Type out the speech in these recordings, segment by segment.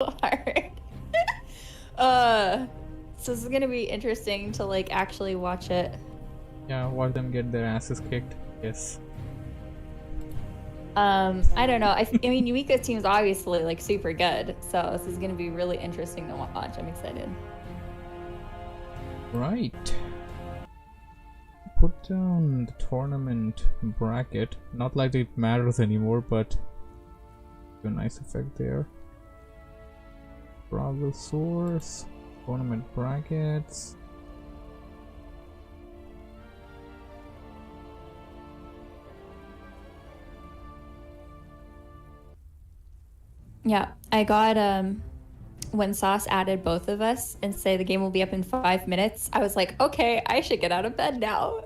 hard. So this is gonna be interesting to like actually watch it. Yeah, watch them get their asses kicked. Yes. I don't know. I mean, Yumiko's team is obviously like super good, so this is gonna be really interesting to watch. I'm excited. Right. Put down the tournament bracket. Not like it matters anymore, but a nice effect there. Browser source, tournament brackets. Yeah, I got when Sauce added both of us and say the game will be up in 5 minutes. I was like, okay, I should get out of bed now.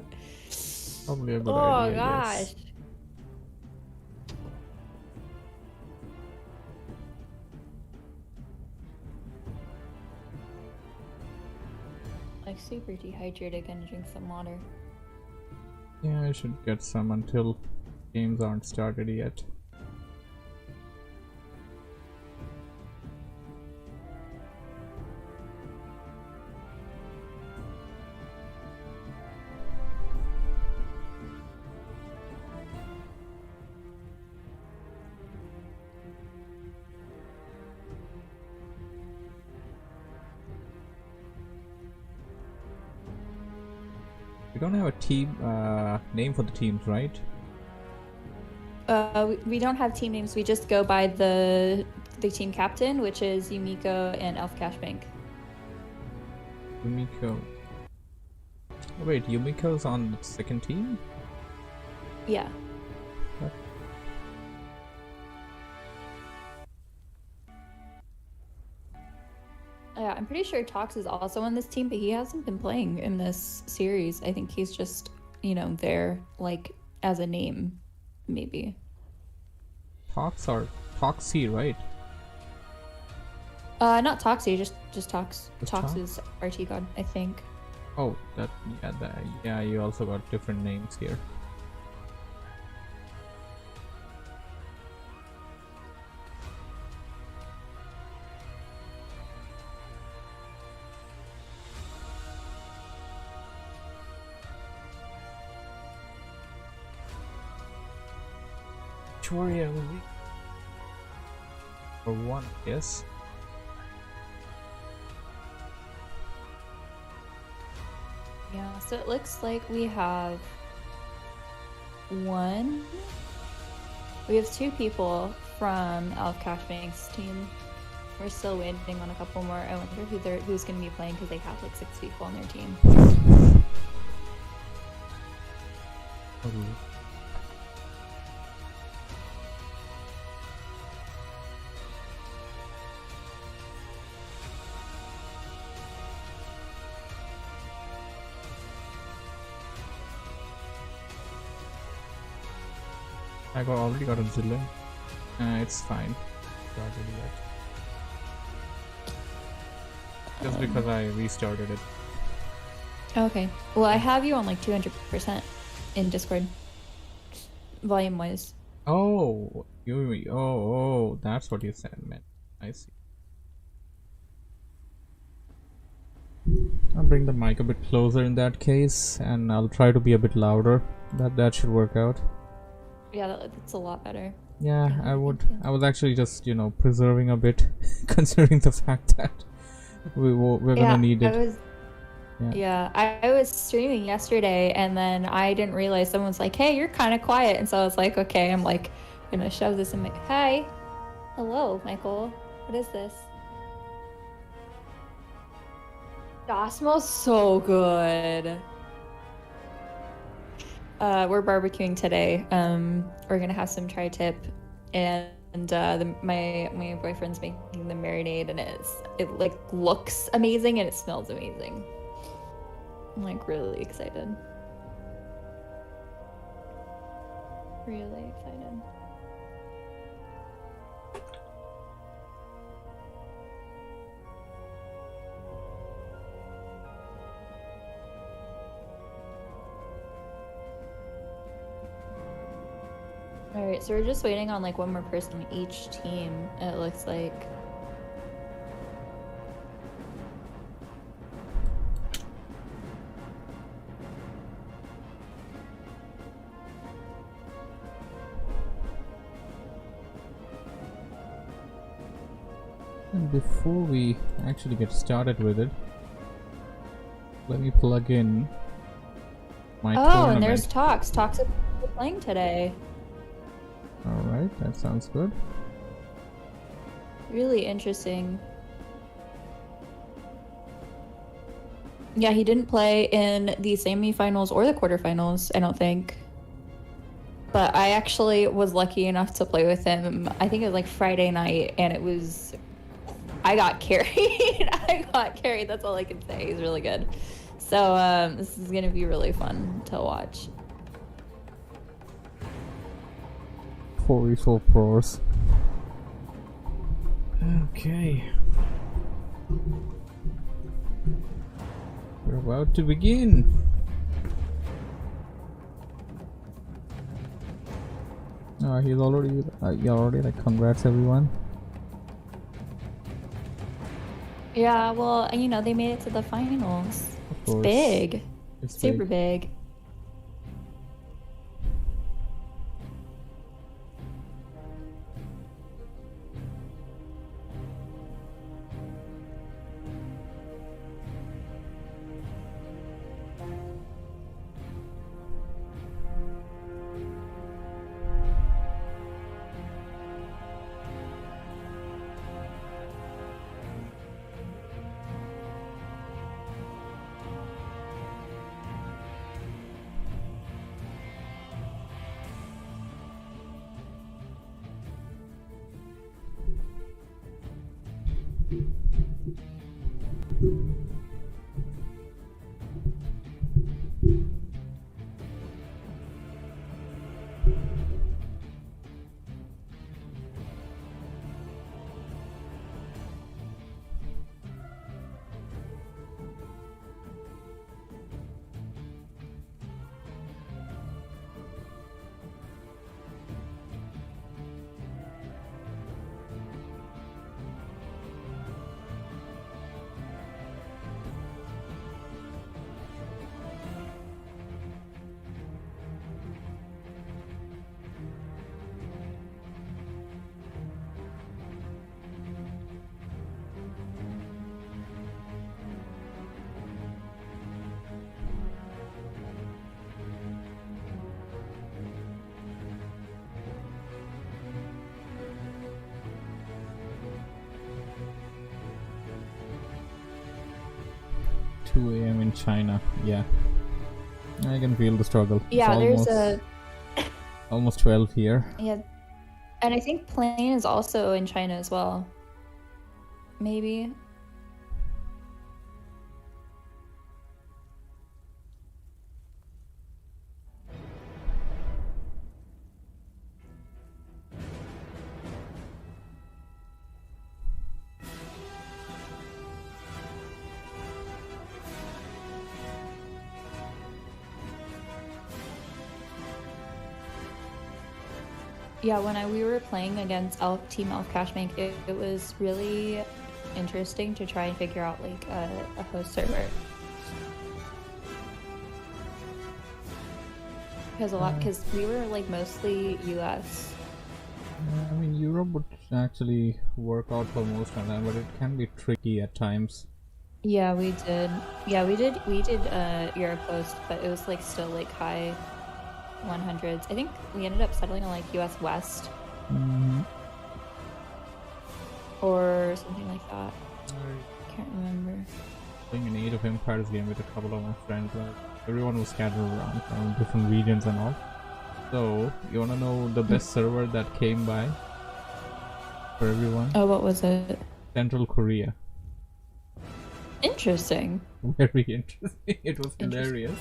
Probably a good Oh idea, gosh. yes. Like super dehydrated, gonna drink some water. Yeah, I should get some until games aren't started yet. We don't have a team name for the teams, right? We don't have team names. We just go by the team captain, which is Yumiko and Elf Cash Bank. Yumiko. Oh, wait, Yumiko's on the second team? Yeah. What? Yeah, I'm pretty sure Tox is also on this team, but he hasn't been playing in this series. I think he's just, there like as a name, maybe. Tox or Toxie, right? Not Toxie, just Tox. Just Tox Tox? is RT God, I think. Oh, yeah, you also got different names here. Victoria for one, yes. Yeah, so it looks like we have one. We have two people from Elf Cash Bank's team. We're still waiting on a couple more. I wonder who's going to be playing because they have like 6 people on their team. Already got a zillion. It's fine. Started yet. Just because I restarted it. Okay. Well, I have you on like 200% in Discord, volume wise. Oh, oh, that's what you said, man. I see. I'll bring the mic a bit closer in that case, and I'll try to be a bit louder. That should work out. Yeah, that's a lot better. Yeah, Yeah, I would. thank you. I was actually just, preserving a bit, considering the fact that we're gonna need it. Yeah, I was streaming yesterday and then I didn't realize someone was like, hey, you're kind of quiet. And so I was like, okay, I'm like gonna shove this in my. Hi. Hello, Michael. What is this? That smells so good. We're barbecuing today. We're gonna have some tri-tip, and my boyfriend's making the marinade, and it like looks amazing and it smells amazing. I'm like really excited. Really excited. All right, so we're just waiting on like one more person on each team. It looks like. And before we actually get started with it, let me plug in my tournament. And there's Talks. Talks are playing today. Alright, that sounds good. Really interesting. Yeah, he didn't play in the semifinals or the quarterfinals, I don't think. But I actually was lucky enough to play with him. I think it was like Friday night, and it was... I got carried. I got carried. That's all I can say. He's really good. So this is going to be really fun to watch. 4v4 pros. Okay. We're about to begin. He's already, you're already like, congrats everyone. Yeah, well, you know, they made it to the finals. Of It's course. big. It's Super big. A.m. in China. Yeah, I can feel the struggle. Yeah, it's there's almost 12 here. Yeah, and I think Plane is also in China as well. Maybe. Yeah, when we were playing against Team Elf Cashbank, it was really interesting to try and figure out like a host server. Because we were like mostly US. I mean, Europe would actually work out for most of the time, but it can be tricky at times. Yeah, we did. Yeah, we did Europe host, but it was like still like high 100s. I think we ended up settling on like US West. Or something like that. I can't remember. Playing an Age of Empires game with a couple of my friends. Everyone was scattered around from different regions and all. So, you wanna know the best server that came by for everyone? Oh, what was it? Central Korea. Interesting. Very interesting. It was hilarious.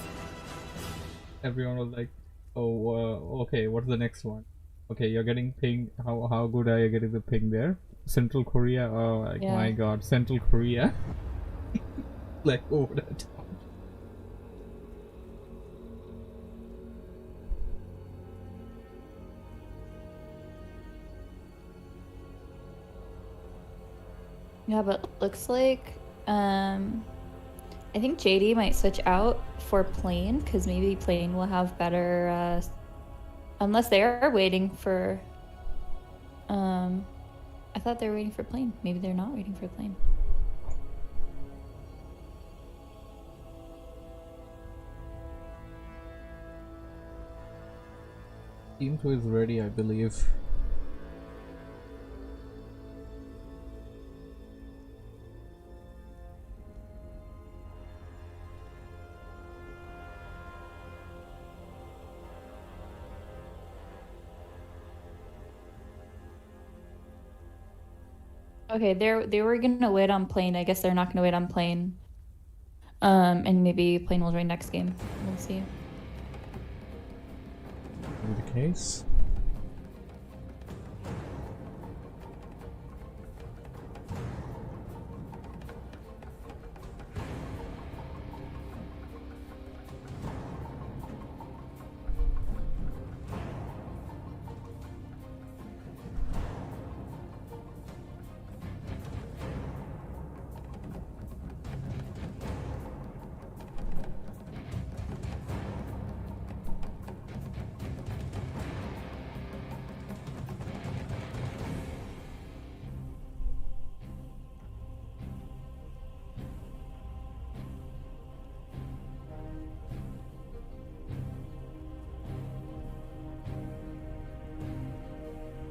Everyone was like, "Oh, okay. What's the next one? Okay, you're getting ping. How good are you getting the ping there? Central Korea. Oh, like, yeah. My God, Central Korea. Like over the top." Yeah, but looks like I think JD might switch out for Plane because maybe Plane will have better unless they are waiting for I thought they were waiting for plane. Maybe they're not waiting for plane. Team 2 is ready, I believe. Okay, they were gonna wait on plane. I guess they're not gonna wait on plane. And maybe plane will join next game. We'll see. Be the case.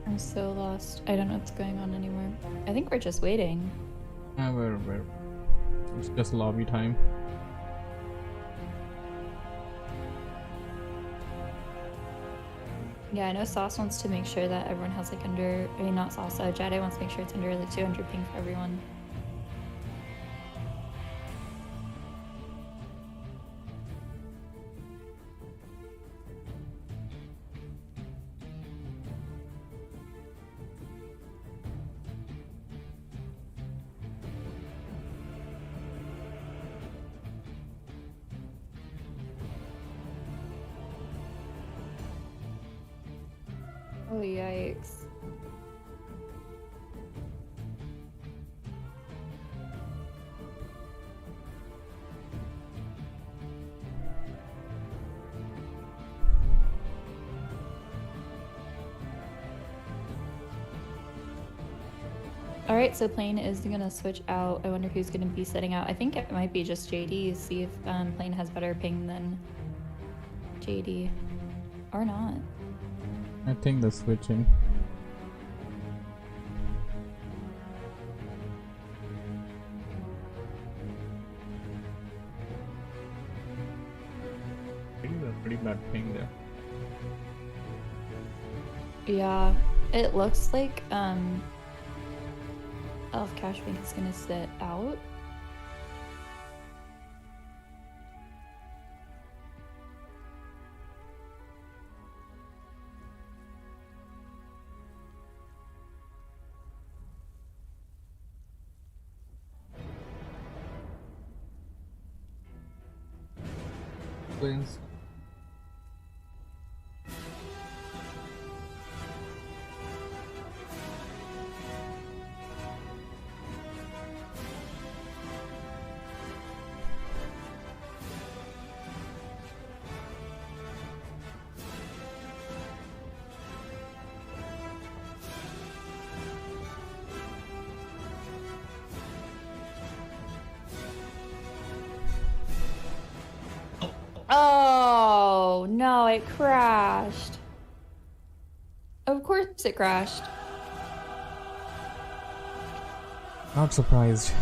I'm so lost. I don't know what's going on anymore. I think we're just waiting. We're it's just lobby time. Yeah, I know Sauce wants to make sure that everyone has like under, I mean not Sauce, Jedi wants to make sure it's under like 200 ping for everyone. Oh, yikes. Alright, so plane is gonna switch out. I wonder who's gonna be setting out. I think it might be just JD. See if plane has better ping than JD. Or not. I think they're switching. I think that's pretty bad ping there. Yeah, it looks like Elf Cashbank is gonna sit out. Planes. Oh no, it crashed. Of course it crashed. Not surprised.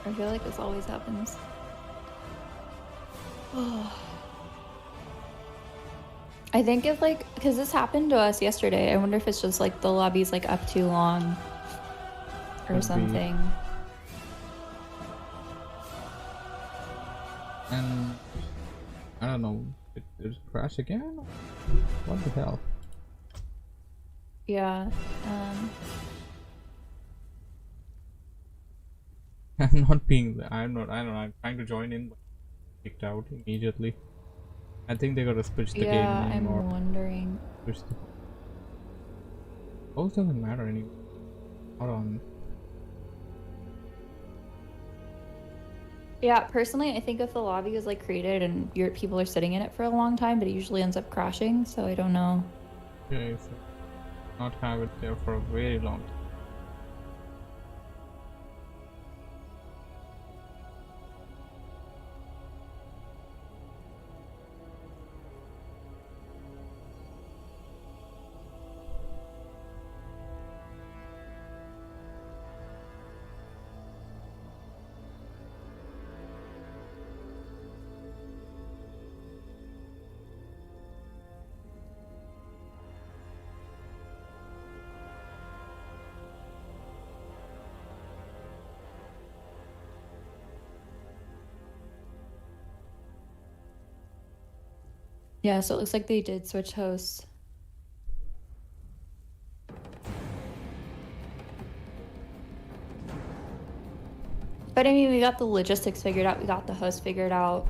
I feel like this always happens. I think if like, because this happened to us yesterday, I wonder if it's just like the lobby's like up too long or Could be. something. And I don't know, did it crash again? What the hell? Yeah. I'm not being. I'm not. I don't know. I'm trying to join in, but kicked out immediately. I think they gotta switch the game Yeah, name or I'm wondering. switch the. Both doesn't matter anymore. Hold on. Yeah, personally, I think if the lobby is like created and your people are sitting in it for a long time, but it usually ends up crashing, so I don't know. Okay, so not have it there for a very long time. Yeah, so it looks like they did switch hosts. But I mean, we got the logistics figured out. We got the host figured out.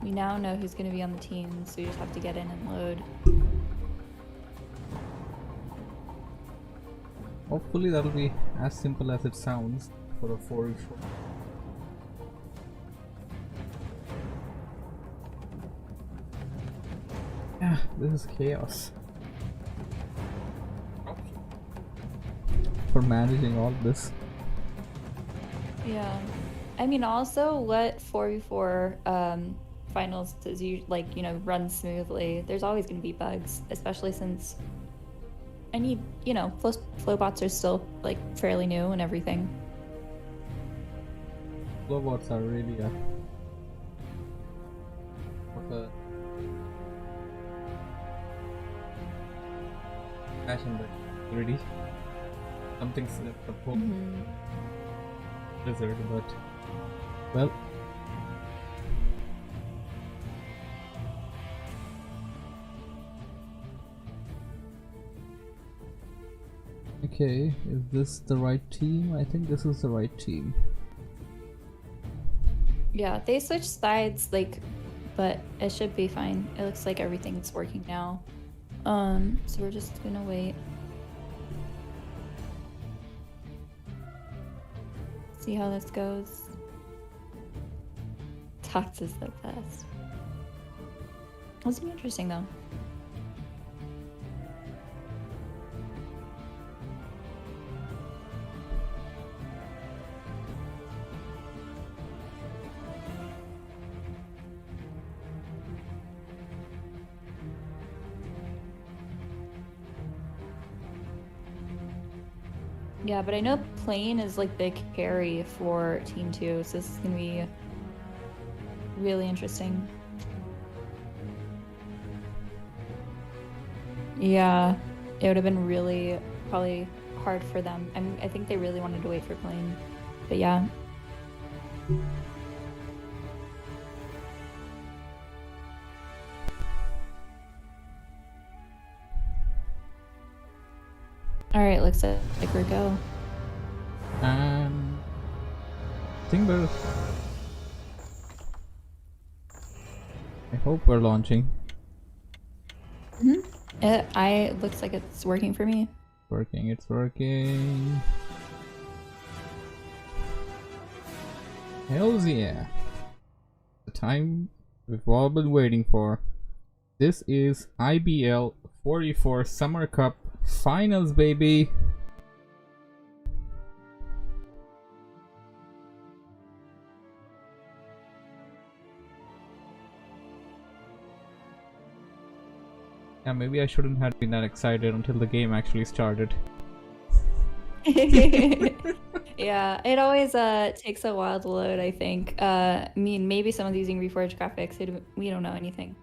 We now know who's going to be on the team, so we just have to get in and load. Hopefully that'll be as simple as it sounds for a 4v4. Yeah, this is chaos. For managing all this. Yeah. I mean, also, what 4v4 finals does you like, run smoothly. There's always going to be bugs, especially since flow bots are still like fairly new and everything. Flow bots are really passion that already something's the whole blizzard, but well. Okay, is this the right team? I think this is the right team. Yeah, they switched sides, but it should be fine. It looks like everything's working now. So we're just gonna wait. See how this goes. Tots is the best. This will be interesting though. Yeah, but I know plane is like the carry for Team 2, so this is gonna be really interesting. Yeah, it would have been really probably hard for them. I think they really wanted to wait for plane, but yeah. Alright, looks like we're go. I think we're... I hope we're launching. It looks like it's working for me. It's working. Hells yeah. The time we've all been waiting for. This is IBL 44 Summer Cup Finals, baby. Yeah, maybe I shouldn't have been that excited until the game actually started. Yeah, it always takes a while to load, I think. I mean, maybe some of these using Reforged graphics, we don't know anything.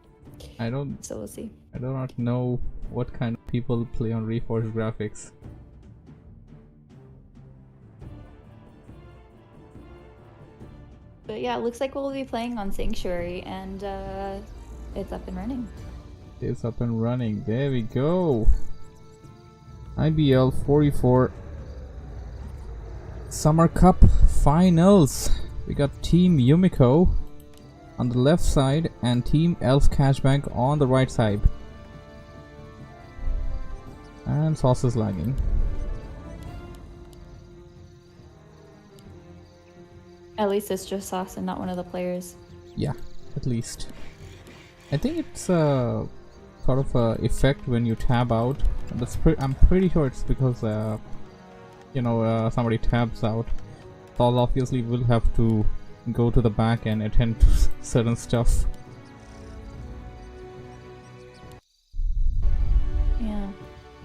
So we'll see. I do not know what kind of people play on Reforged graphics. But yeah, it looks like we'll be playing on Sanctuary, and it's up and running. It's up and running. There we go. IBL 44 Summer Cup Finals. We got Team Yumiko on the left side and Team Elf Cashbank on the right side. And Sauce is lagging. At least it's just Sauce and not one of the players. Yeah, at least. I think it's sort of effect when you tab out. I'm pretty sure it's because somebody tabs out. So obviously we'll have to go to the back and attend to certain stuff. Yeah,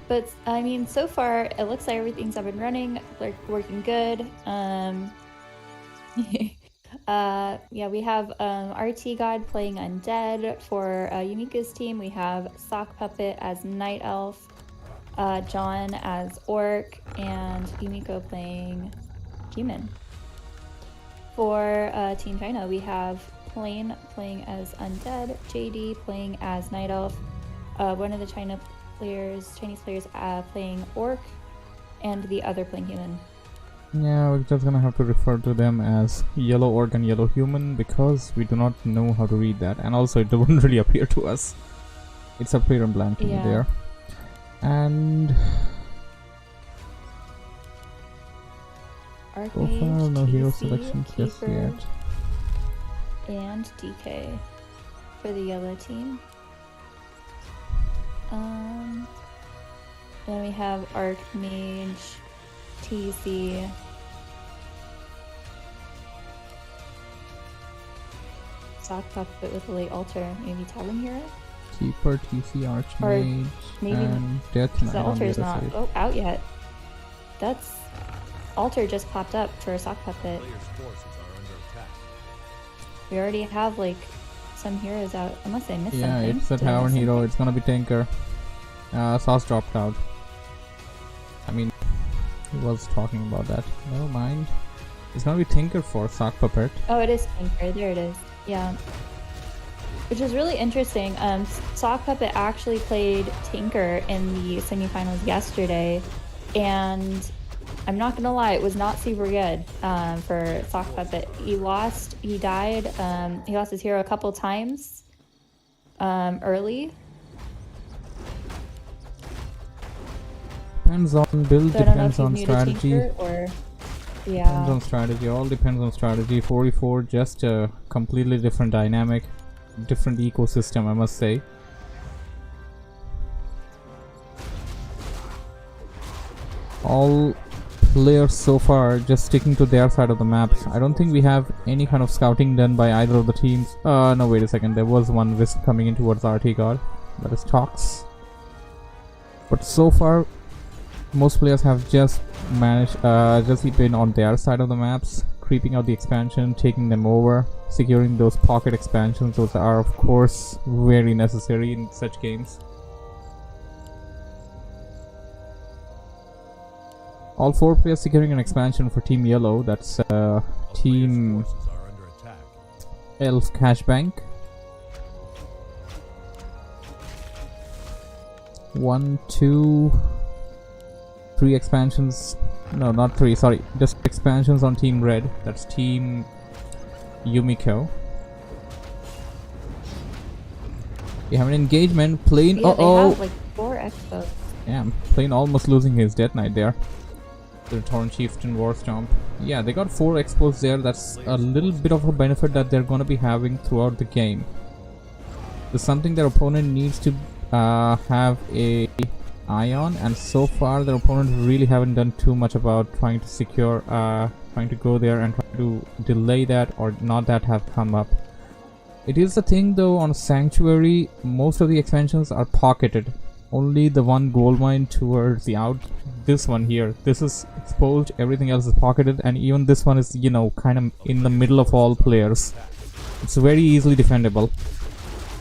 but I mean, so far it looks like everything's up and running, like working good. Yeah, we have RT God playing Undead for Yumika's team. We have Sock Puppet as Night Elf, John as Orc, and Yumiko playing Human. For Team China, we have Plain playing as Undead, JD playing as Night Elf, one of the Chinese players playing Orc, and the other playing Human. Yeah, we're just gonna have to refer to them as Yellow Orc and Yellow Human because we do not know how to read that, and also it wouldn't really appear to us. It's appear in blank there. And Archmage, so far, no hero selections just Keeper, yet. And DK for the yellow team. Then we have Archmage, TC, Sock Puppet with a late altar, maybe Tavern Hero? Keeper, TC, Archmage, and Death Knight. The altar is not out yet. That's altar just popped up for Sock Puppet. We already have like some heroes out, unless I missed something. Yeah, it's the Tavern Hero. It's gonna be Tinker. Sauce dropped out. I mean, he was talking about that. Never mind. It's gonna be Tinker for Sock Puppet. Oh, it is Tinker. There it is. Yeah. Which is really interesting. Sock Puppet actually played Tinker in the semifinals yesterday, and I'm not gonna lie, it was not super good for Sock Puppet. He died. He lost his hero a couple times early. Depends on build, So depends on strategy. Or, yeah. Depends on strategy, all depends on strategy. 44, just a completely different dynamic, different ecosystem, I must say. All players so far just sticking to their side of the maps. I don't think we have any kind of scouting done by either of the teams. No, wait a second, there was one Wisp coming in towards RT God. That is Tox. But so far, most players have just managed, just been on their side of the maps, creeping out the expansion, taking them over, securing those pocket expansions. Those are of course very necessary in such games. All 4 players securing an expansion for Team Yellow. That's Team Elf Cash Bank. 1, 2, 3 expansions. No, not 3, sorry. Just expansions on Team Red. That's Team Yumiko. We have an engagement. Plain. Yeah, they have like 4 expos. Yeah, Plain almost losing his Death Knight there. The Torrent Chieftain War Stomp. Yeah, they got 4 expos there. That's a little bit of a benefit that they're gonna be having throughout the game. There's something their opponent needs to have a eye on, and so far their opponent really haven't done too much about trying to secure, trying to go there and try to delay that or not that have come up. It is the thing though, on Sanctuary, most of the expansions are pocketed. Only the one gold mine towards the out, this one here, this is exposed, everything else is pocketed, and even this one is, you know, kind of in the middle of all players. It's very easily defendable.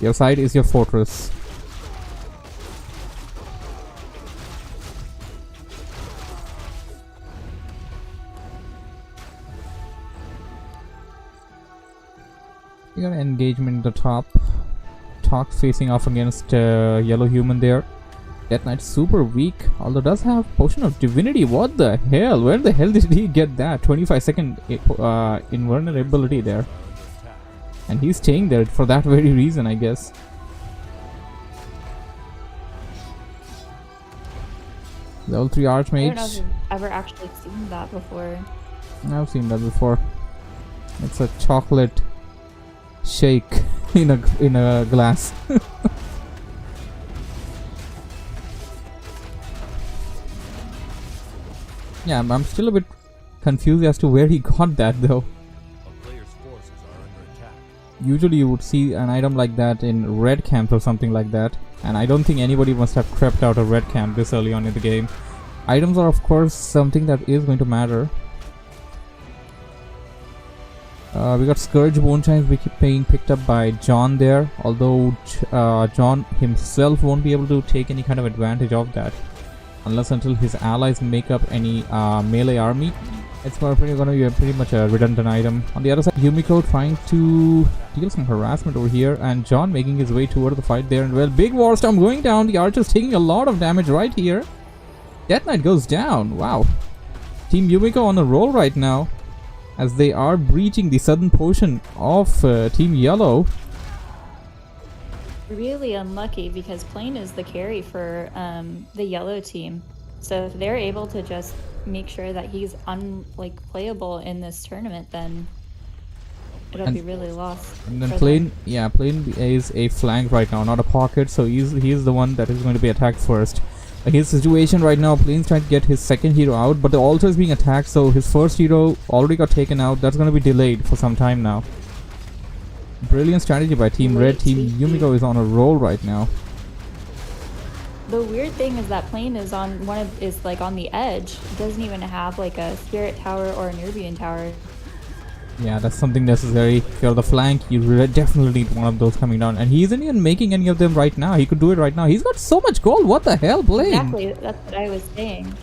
Your side is your fortress. We got an engagement at the top. Tox facing off against Yellow Human there. Death Knight super weak, although does have Potion of Divinity. What the hell? Where the hell did he get that? 25-second invulnerability there. And he's staying there for that very reason, I guess. Level 3 Archmage. I don't know if you've ever actually seen that before. I've seen that before. It's a chocolate shake in a glass. Yeah, I'm still a bit confused as to where he got that though. Usually you would see an item like that in red camps or something like that, and I don't think anybody must have crept out of red camp this early on in the game. Items are of course something that is going to matter. We got Scourge Bone Chimes being picked up by John there, although John himself won't be able to take any kind of advantage of that unless until his allies make up any melee army. It's going to be pretty much a redundant item. On the other side, Yumiko trying to deal some harassment over here, and John making his way toward the fight there. And well, big war storm going down. The archer's taking a lot of damage right here. Death Knight goes down. Wow. Team Yumiko on a roll right now, as they are breaching the southern portion of Team Yellow. Really unlucky because Plane is the carry for the yellow team. So if they're able to just make sure that he's playable in this tournament, then it'll be really lost. And then Plane is a flank right now, not a pocket, so he's the one that is going to be attacked first. His situation right now, Plane's trying to get his second hero out, but the altar is being attacked, so his first hero already got taken out. That's going to be delayed for some time now. Brilliant strategy by Team Red. Team Yumiko is on a roll right now. The weird thing is that Plane is on on the edge. It doesn't even have like a Spirit Tower or an Nubian Tower. Yeah, that's something necessary. If you're the flank, you definitely need one of those coming down. And he isn't even making any of them right now. He could do it right now. He's got so much gold. What the hell, Plane? Exactly, that's what I was saying.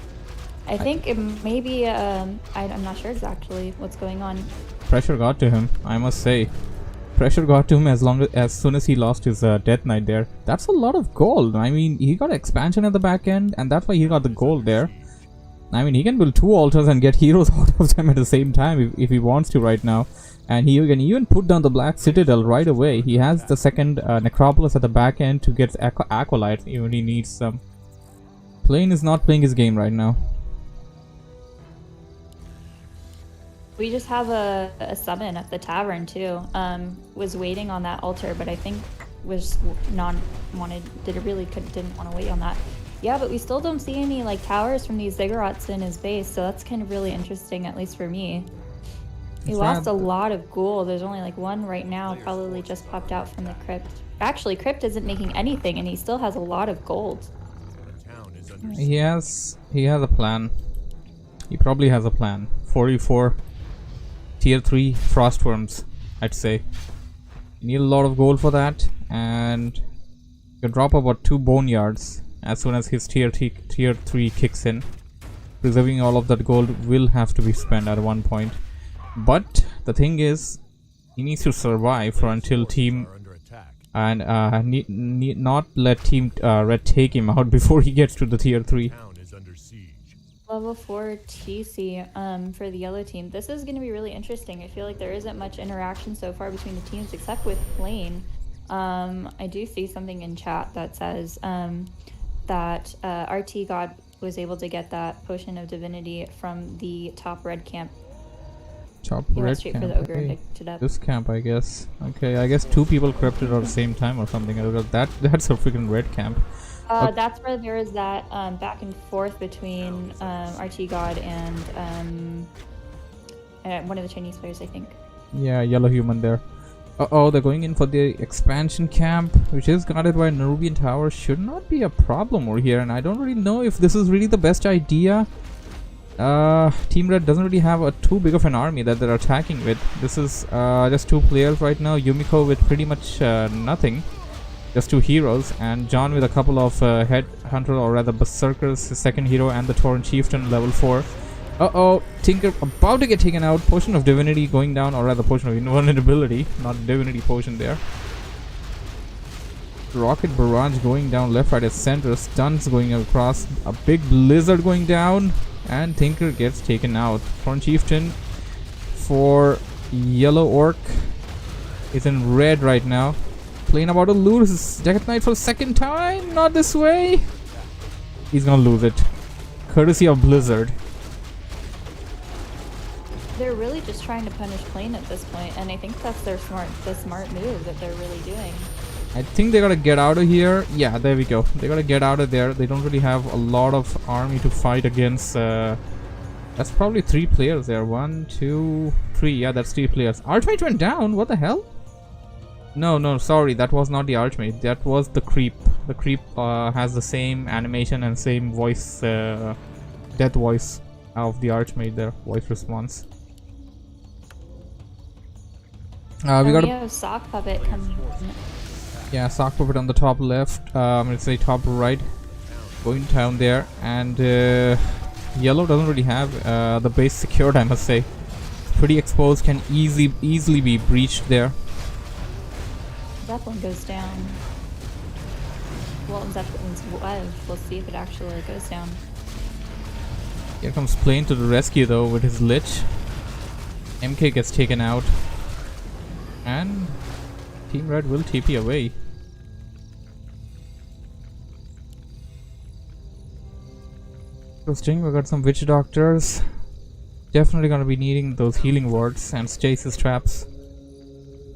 I think it maybe, I'm not sure exactly what's going on. Pressure got to him, I must say. Pressure got to him as soon as he lost his Death Knight there. That's a lot of gold. I mean, he got expansion at the back end, and that's why he got the gold there. I mean, he can build 2 altars and get heroes out of them at the same time if he wants to right now. And he can even put down the Black Citadel right away. He has the second Necropolis at the back end to get Acolytes. He only needs some. Plane is not playing his game right now. We just have a summon at the tavern too. Was waiting on that altar, but I think didn't want to wait on that. Yeah, but we still don't see any towers from these ziggurats in his base, so that's kind of really interesting, at least for me. He lost a lot of gold. There's only one right now, probably just popped out from the crypt. Actually, crypt isn't making anything, and he still has a lot of gold. He has a plan. He probably has a plan. 44 tier 3 frostworms, I'd say. You need a lot of gold for that, and you can drop about 2 boneyards as soon as his tier 3 kicks in. Preserving all of that gold will have to be spent at one point. But the thing is, he needs to survive for until team and not let team red take him out before he gets to the tier 3. Level 4 TC for the yellow team. This is going to be really interesting. I feel like there isn't much interaction so far between the teams except with Plane. I do see something in chat that says that RT God was able to get that potion of divinity from the top red camp. Top he red went straight camp. for the ogre Okay. and picked it up. This camp, I guess. Okay, I guess 2 people corrupted at the same time or something. That's a freaking red camp. Okay. That's where there is that back and forth between RT God and one of the Chinese players, I think. Yeah, yellow human there. Uh-oh, they're going in for the expansion camp, which is guarded by Nubian Tower. Should not be a problem over here, and I don't really know if this is really the best idea. Team Red doesn't really have too big of an army that they're attacking with. This is just 2 players right now. Yumiko with pretty much nothing. Just 2 heroes, and John with a couple of headhunter or rather berserkers, his second hero, and the Tauren Chieftain level 4. Uh-oh, Tinker about to get taken out. Potion of Divinity going down, or rather Potion of Invulnerability, not Divinity Potion there. Rocket Barrage going down left, right, and center. Stuns going across. A big blizzard going down, and Tinker gets taken out. Tauren Chieftain for Yellow Orc is in red right now. Plane about to lose his Death Knight for the second time. Not this way. He's gonna lose it, courtesy of Blizzard. They're really just trying to punish Plane at this point, and I think that's the smart move that they're really doing. I think they gotta get out of here. Yeah, there we go. They gotta get out of there. They don't really have a lot of army to fight against That's probably 3 players there. 1, 2, 3. Yeah, that's 3 players. Archmage went down. What the hell? No, sorry. That was not the Archmage. That was the Creep. The Creep has the same animation and same voice, death voice of the Archmage there. Voice response. We got we have Sock Puppet coming. Yeah, Sock Puppet on the top left. Let's say top right. Going down there. And yellow doesn't really have the base secured, I must say. Pretty exposed, can easily be breached there. Zeppelin goes down. Well, Zeppelin's web. We'll see if it actually goes down. Here comes Plane to the rescue though with his Lich. MK gets taken out. And Team Red will TP away. Interesting, we got some Witch Doctors. Definitely gonna be needing those healing wards and stasis traps.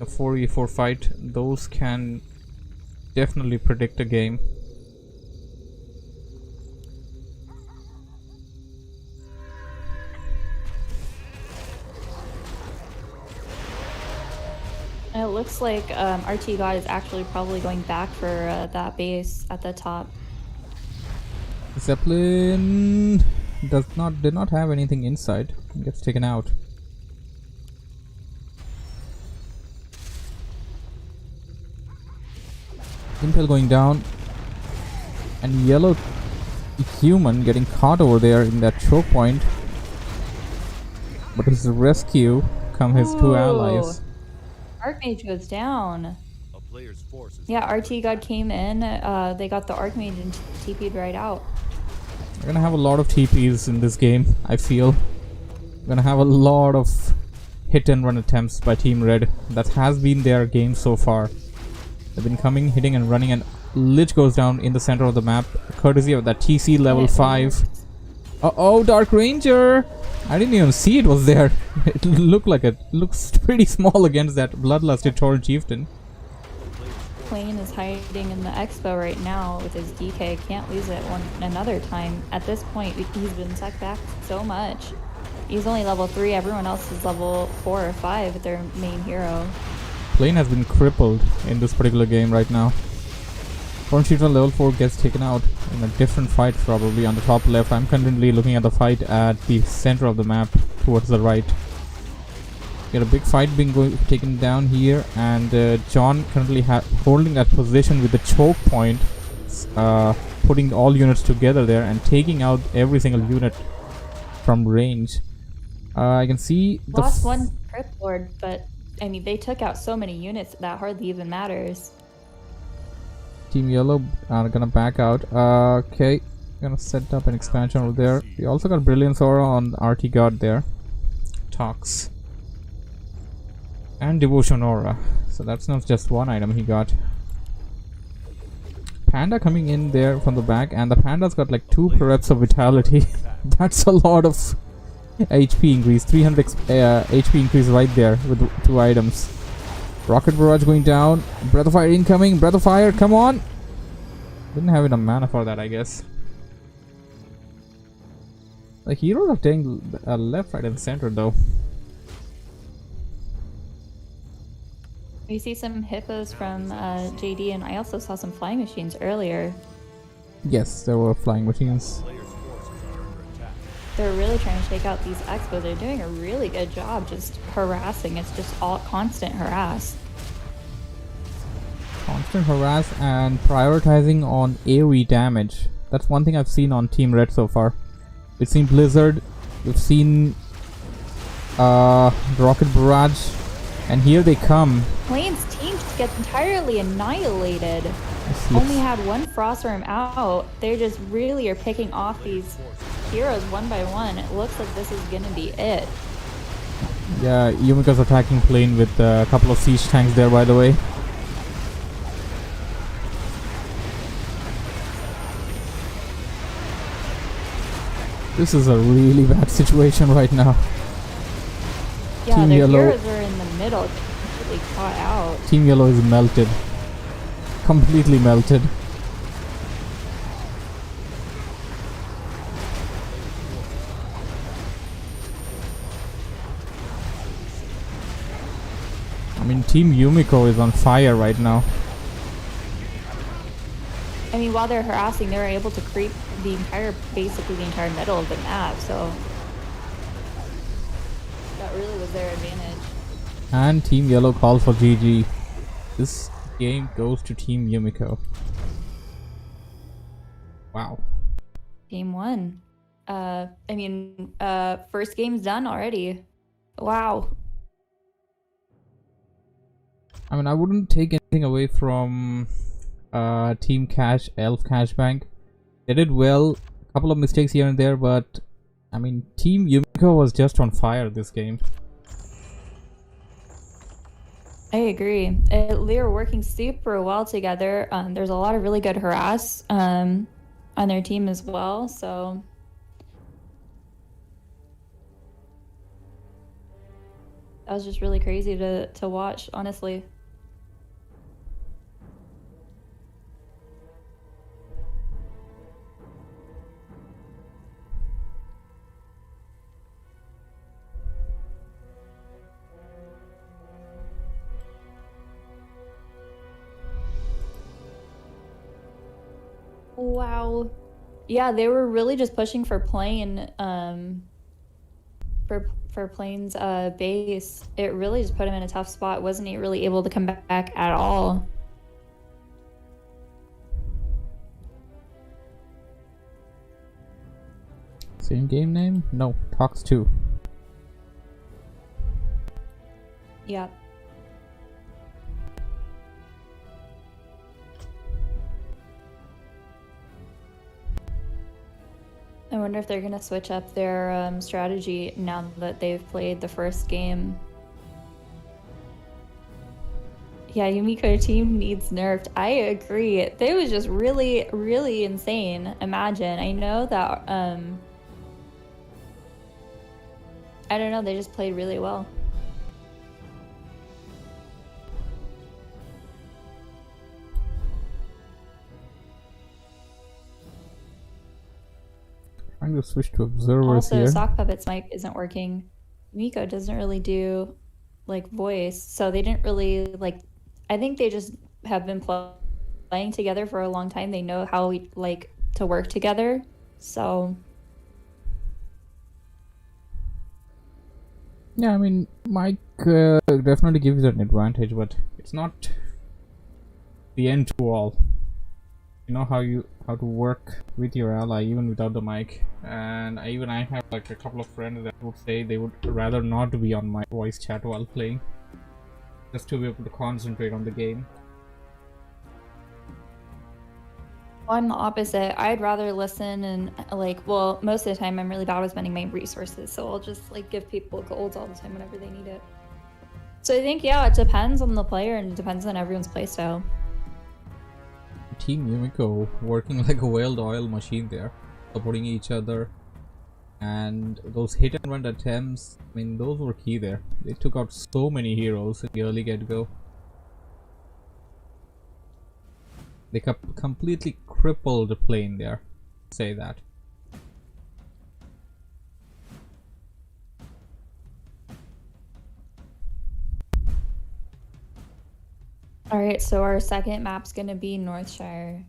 A 4v4 fight, those can definitely predict a game. It looks like RT God is actually probably going back for that base at the top. Zeppelin did not have anything inside. Gets taken out. Impel going down, and yellow human getting caught over there in that choke point. But his rescue come his 2 allies. Archmage goes down. Yeah, RT God came in. They got the Archmage and TP'd right out. We're gonna have a lot of TPs in this game, I feel. We're gonna have a lot of hit and run attempts by Team Red. That has been their game so far. They've been coming, hitting and running, and Lich goes down in the center of the map, courtesy of that TC level 5. Uh-oh, Dark Ranger! I didn't even see it was there. It looks pretty small against that bloodlusted Torrent Chieftain. Plane is hiding in the expo right now with his DK. Can't lose it another time. At this point, he's been sucked back so much. He's only level 3. Everyone else is level 4 or 5 with their main hero. Plane has been crippled in this particular game right now. Torrent Chieftain level 4 gets taken out in a different fight, probably on the top left. I'm currently looking at the fight at the center of the map towards the right. Get a big fight being taken down here, and John currently holding that position with the choke point, putting all units together there and taking out every single unit from range. I can see the lost one Crypt Lord, but I mean they took out so many units that hardly even matters. Team Yellow are gonna back out. Okay, gonna set up an expansion over there. We also got Brilliance Aura on RT Guard there. Tox. And Devotion Aura. So that's not just one item he got. Panda coming in there from the back, and the Panda's got like 2 reps of Vitality. That's a lot of HP increase. 300 HP increase right there with 2 items. Rocket Barrage going down. Breath of Fire incoming. Breath of Fire, come on! Didn't have enough mana for that, I guess. The heroes are taking left, right, and center though. We see some hippos from JD, and I also saw some flying machines earlier. Yes, there were flying machines. They're really trying to take out these expos. They're doing a really good job just harassing. It's just all constant harass. Constant harass and prioritizing on AoE damage. That's one thing I've seen on Team Red so far. We've seen Blizzard, we've seen Rocket Barrage, and here they come. Plane's team just gets entirely annihilated. Only had 1 Frostworm out. They just really are picking off these heroes one by one. It looks like this is gonna be it. Yeah, Yumika's attacking Plane with a couple of siege tanks there, by the way. This is a really bad situation right now. Yeah, Team their Yellow, heroes are in the middle, completely caught out. Team Yellow is melted. Completely melted. mean, Team Yumiko is on fire right now. I mean, while they're harassing, they were able to creep basically the entire middle of the map, so that really was their advantage. And Team Yellow calls for GG. This game goes to Team Yumiko. Wow. Game 1. First game's done already. Wow. I mean, I wouldn't take anything away from Team Cash, Elf Cash Bank. They did well, a couple of mistakes here and there, but I mean, Team Yumiko was just on fire this game. I agree. They were working super well together. There's a lot of really good harass on their team as well, so that was just really crazy to watch, honestly. Wow. Yeah, they were really just pushing for plane, for plane's base. It really just put him in a tough spot. Wasn't he really able to come back at all? Same game name? No, Talks 2. Yeah. I wonder if they're gonna switch up their strategy now that they've played the first game. Yeah, Yumiko team needs nerfed. I agree. They was just really, really insane. Imagine. I know that I don't know, they just played really well. Trying to switch to observers also, here. Sock Puppet's mic isn't working. Miko doesn't really do like voice, so they didn't really like. I think they just have been playing together for a long time. They know how we like to work together, so. Yeah, I mean, mic definitely gives an advantage, but it's not the end to all. You know how to work with your ally even without the mic, and I have like a couple of friends that would say they would rather not be on my voice chat while playing, just to be able to concentrate on the game. Well, I'm the opposite. I'd rather listen and well, most of the time I'm really bad with spending my resources, so I'll just like give people golds all the time whenever they need it. So I think, yeah, it depends on the player and it depends on everyone's playstyle. Team Yumiko working like a well-oiled machine there, supporting each other, and those hit and run attempts, I mean, those were key there. They took out so many heroes in the early get-go. They completely crippled the plane there, say that. Alright, so our second map's gonna be Northshire.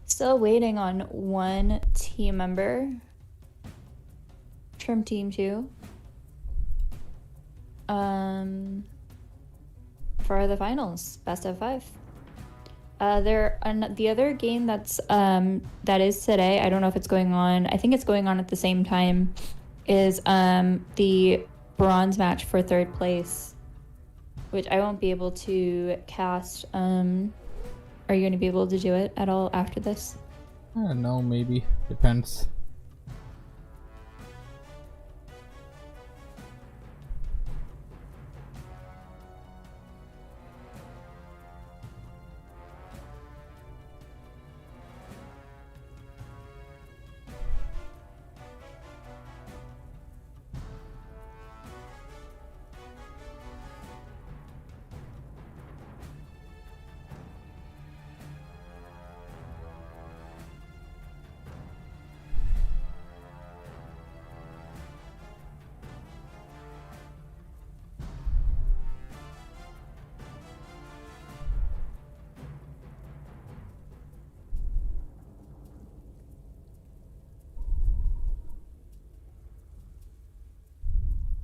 Still waiting on one team member from Team 2. For the finals, best of 5. The other game that is today, I don't know if it's going on, I think it's going on at the same time, is the bronze match for 3rd place, which I won't be able to cast. Are you going to be able to do it at all after this? I don't know, maybe. Depends.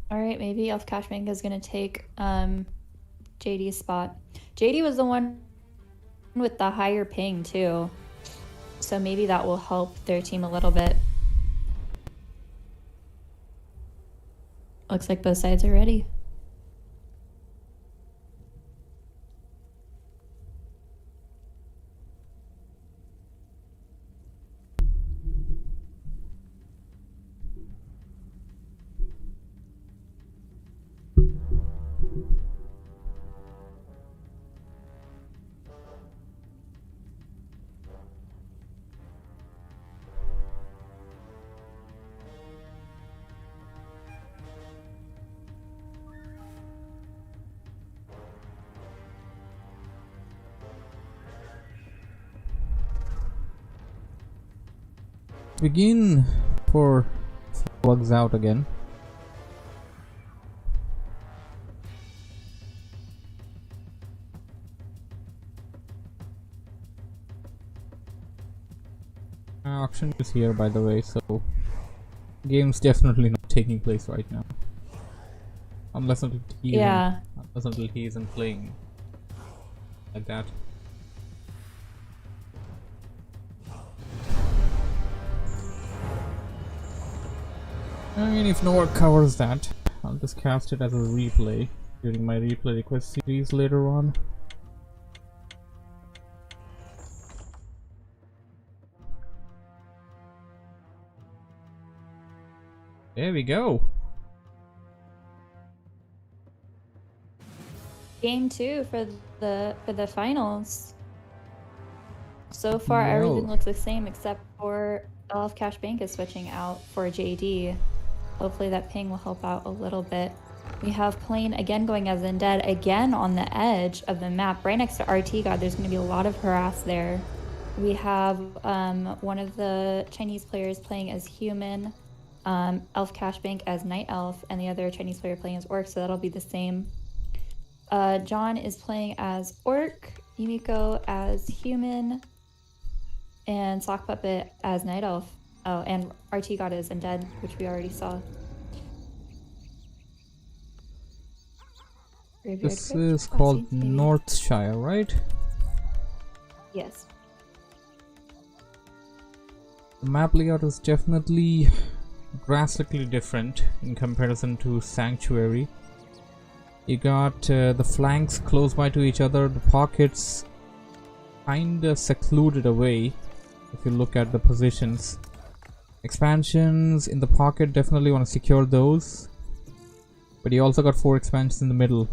All right, maybe Elf Cashmanga is gonna take JD's spot. JD was the one with the higher ping too, so maybe that will help their team a little bit. Looks like both sides are ready. Begin for bugs out again. Auction is here, by the way, so game's definitely not taking place right now, unless until he isn't playing like that. I mean, if no one covers that, I'll just cast it as a replay during my replay request series later on. There we go. Game 2 for the finals. So far, IBL. everything looks the same except for Elf Cash Bank is switching out for JD. Hopefully that ping will help out a little bit. We have Plane again going as Undead, again on the edge of the map, right next to RT God. There's going to be a lot of harass there. We have one of the Chinese players playing as Human, Elf Cash Bank as Night Elf, and the other Chinese player playing as Orc, so that'll be the same. John is playing as Orc, Yumiko as Human, and Sock Puppet as Night Elf. Oh, and RT God is Undead, which we already saw. This is called Northshire, right? Yes. The map layout is definitely drastically different in comparison to Sanctuary. You got the flanks close by to each other, the pockets kinda secluded away if you look at the positions. Expansions in the pocket, definitely want to secure those, but you also got 4 expansions in the middle.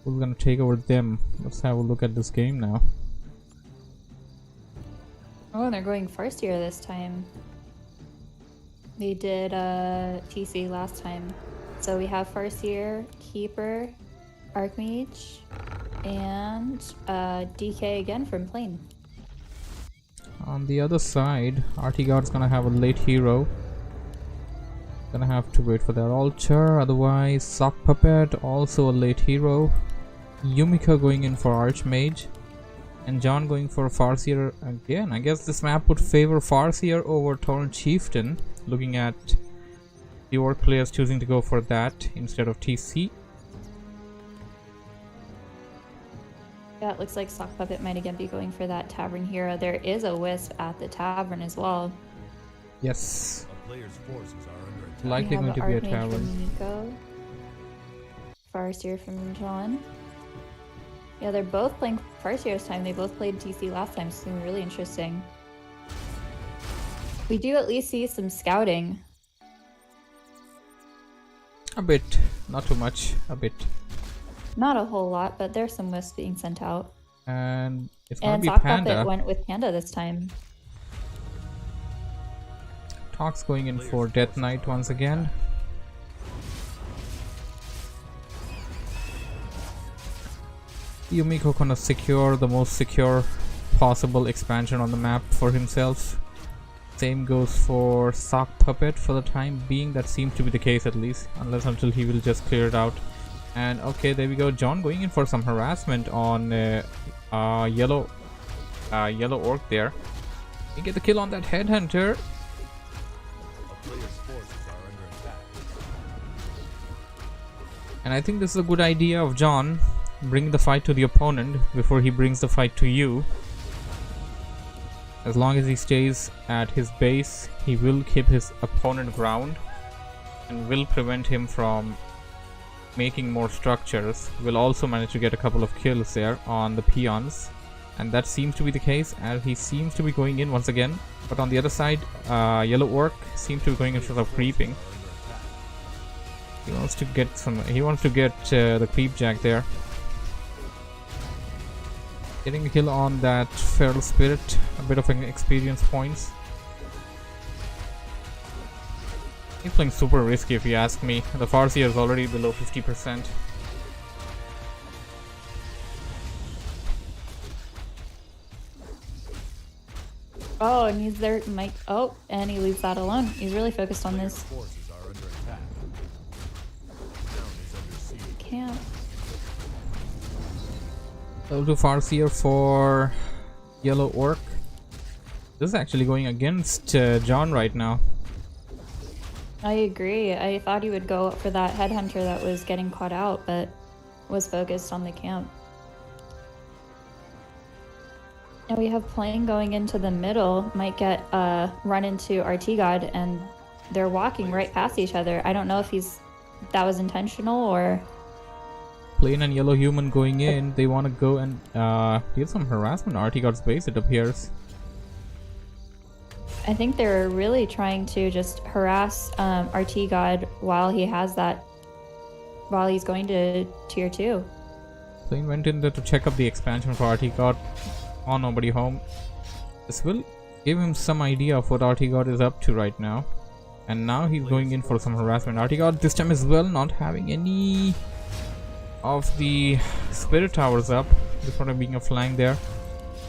Who's gonna take over them? Let's have a look at this game now. Oh, and they're going first year this time. They did TC last time. So we have first year, Keeper, Archmage, and DK again from Plane. On the other side, RT Guard's gonna have a late hero. Gonna have to wait for that altar, otherwise Sock Puppet, also a late hero. Yumiko going in for Archmage, and John going for Farseer again. I guess this map would favor Farseer over Torrent Chieftain, looking at the Orc players choosing to go for that instead of TC. Yeah, it looks like Sock Puppet might again be going for that Tavern Hero. There is a Wisp at the Tavern as well. Yes. A player's forces are under attack. Likely going to be a Archmage Tavern. from Nico. Farseer from John. Yeah, they're both playing Farseer this time. They both played TC last time, so it's really interesting. We do at least see some scouting. A bit. Not too much. A bit. Not a whole lot, but there's some wisps being sent out. And it's gonna And be Sock Panda. Puppet went with Panda this time. Talks going in for Death Knight once again. Yumiko gonna secure the most secure possible expansion on the map for himself. Same goes for Sock Puppet for the time being. That seems to be the case, at least, unless until he will just clear it out. And okay, there we go. John going in for some harassment on yellow orc there. He get the kill on that headhunter. A player's forces are under attack. And I think this is a good idea of John. Bring the fight to the opponent before he brings the fight to you. As long as he stays at his base, he will keep his opponent ground and will prevent him from making more structures. Will also manage to get a couple of kills there on the peons, and that seems to be the case as he seems to be going in once again. But on the other side, Yellow Orc seems to be going in for some creeping. He wants to get the creep jack there. Getting a kill on that Feral Spirit, a bit of an experience points. He's playing super risky if you ask me. The Farseer is already below 50%. Oh, and he's there, Mike. Oh, and he leaves that alone. He's really focused on this. Forces are under attack. Town is under siege. Can't. Level 2 Farseer for Yellow Orc. This is actually going against John right now. I agree. I thought he would go for that headhunter that was getting caught out, but was focused on the camp. And we have Plane going into the middle. Might get run into RT God, and they're walking right past each other. I don't know if that was intentional or... Plane and Yellow Human going in. They want to go and get some harassment on RT God's base, it appears. I think they're really trying to just harass RT God while he has that, while he's going to tier 2. Plane went in there to check up the expansion for RT God. Oh, nobody home. This will give him some idea of what RT God is up to right now. And now he's going in for some harassment. RT God this time as well, not having any of the spirit towers up. Just sort of being a flank there.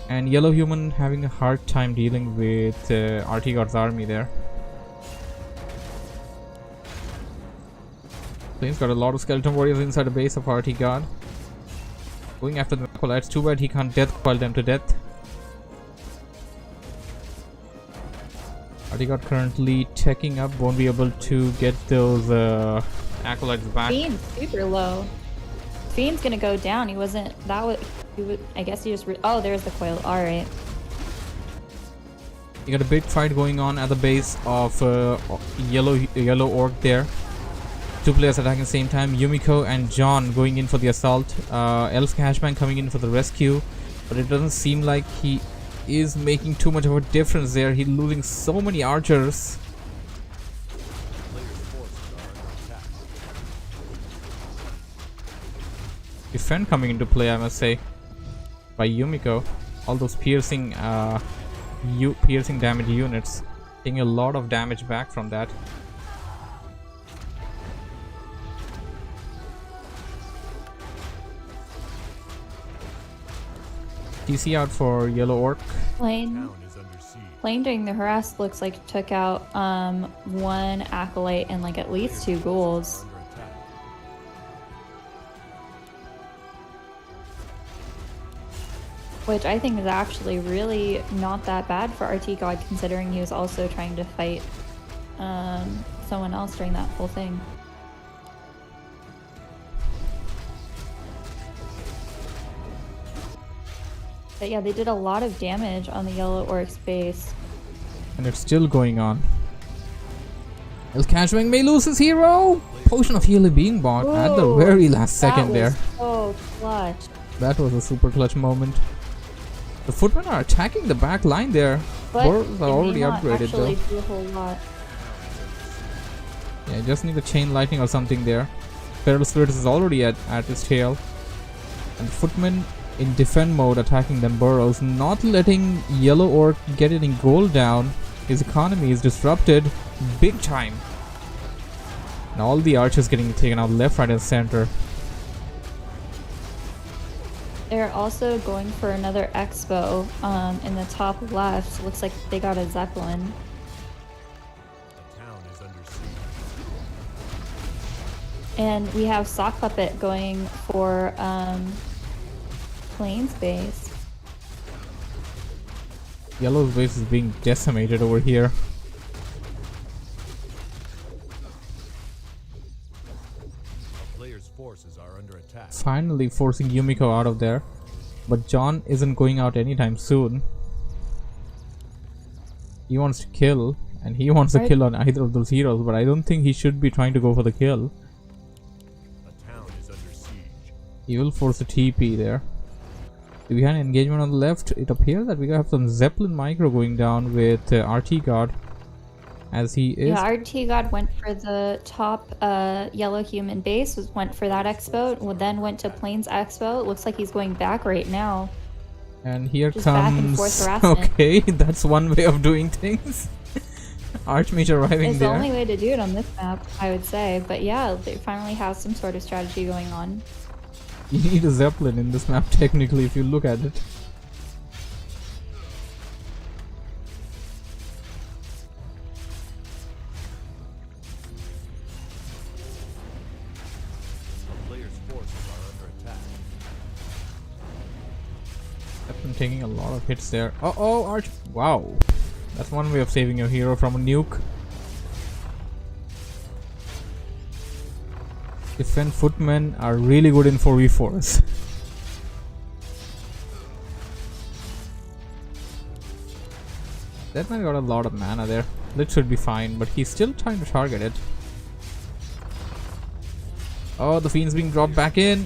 And Yellow Human having a hard time dealing with RT God's army there. Plane's got a lot of skeleton warriors inside the base of RT God. Going after the acolytes. Too bad he can't death coil them to death. RT God currently teching up, won't be able to get those acolytes back. Fiend's super low. Fiend's gonna go down. He wasn't. That would. He would. I guess he just. Oh, there's the coil. All right. You got a big fight going on at the base of Yellow Orc there. Two players attacking at the same time. Yumiko and John going in for the assault. Elf Cashman coming in for the rescue, but it doesn't seem like he is making too much of a difference there. He's losing so many archers. Defend coming into play, I must say, by Yumiko. All those piercing damage units, taking a lot of damage back from that. TC out for Yellow Orc. Plane. Town is under siege. Plane during the harass looks like took out one acolyte and like at least 2 ghouls. Under attack. Which I think is actually really not that bad for RT God, considering he was also trying to fight someone else during that whole thing. But yeah, they did a lot of damage on the Yellow Orc's base. And it's still going on. El Cashwing may lose his hero! Potion of healing being bought at the very last second there. Oh, clutch. That was a super clutch moment. The footmen are attacking the back line there. But Boros are it already may not upgraded actually though. do a whole lot. Yeah, just need a chain lightning or something there. Feral Spirit is already at his tail. And the footmen in defend mode attacking them burrows, not letting Yellow Orc get any gold down. His economy is disrupted big time. And all the archers getting taken out left, right and center. They're also going for another expo in the top left. Looks like they got a Zeppelin. The town is under siege. And we have Sock Puppet going for Plains base. Yellow's base is being decimated over here. A player's force finally forcing Yumiko out of there. But John isn't going out anytime soon. He wants to kill, and he wants to kill on either of those heroes, but I don't think he should be trying to go for the kill. A town is under siege. He will force a TP there. Do we have an engagement on the left? It appears that we have some Zeppelin micro going down with RT God. As he is. Yeah, RT God went for the top yellow human base, went for that expo, then went to Plains Expo. It looks like he's going back right now. And here Just comes. back and forth harassment. Okay, that's one way of doing things. Archmage arriving It's there. the only way to do it on this map, I would say. But yeah, they finally have some sort of strategy going on. You need a Zeppelin in this map, technically, if you look at it. A player's forces are under attack. Zeppelin taking a lot of hits there. Oh, Arch. Wow. That's one way of saving your hero from a nuke. Defend footmen are really good in 4v4s. That man got a lot of mana there. That should be fine, but he's still trying to target it. Oh, the Fiend's being dropped back in.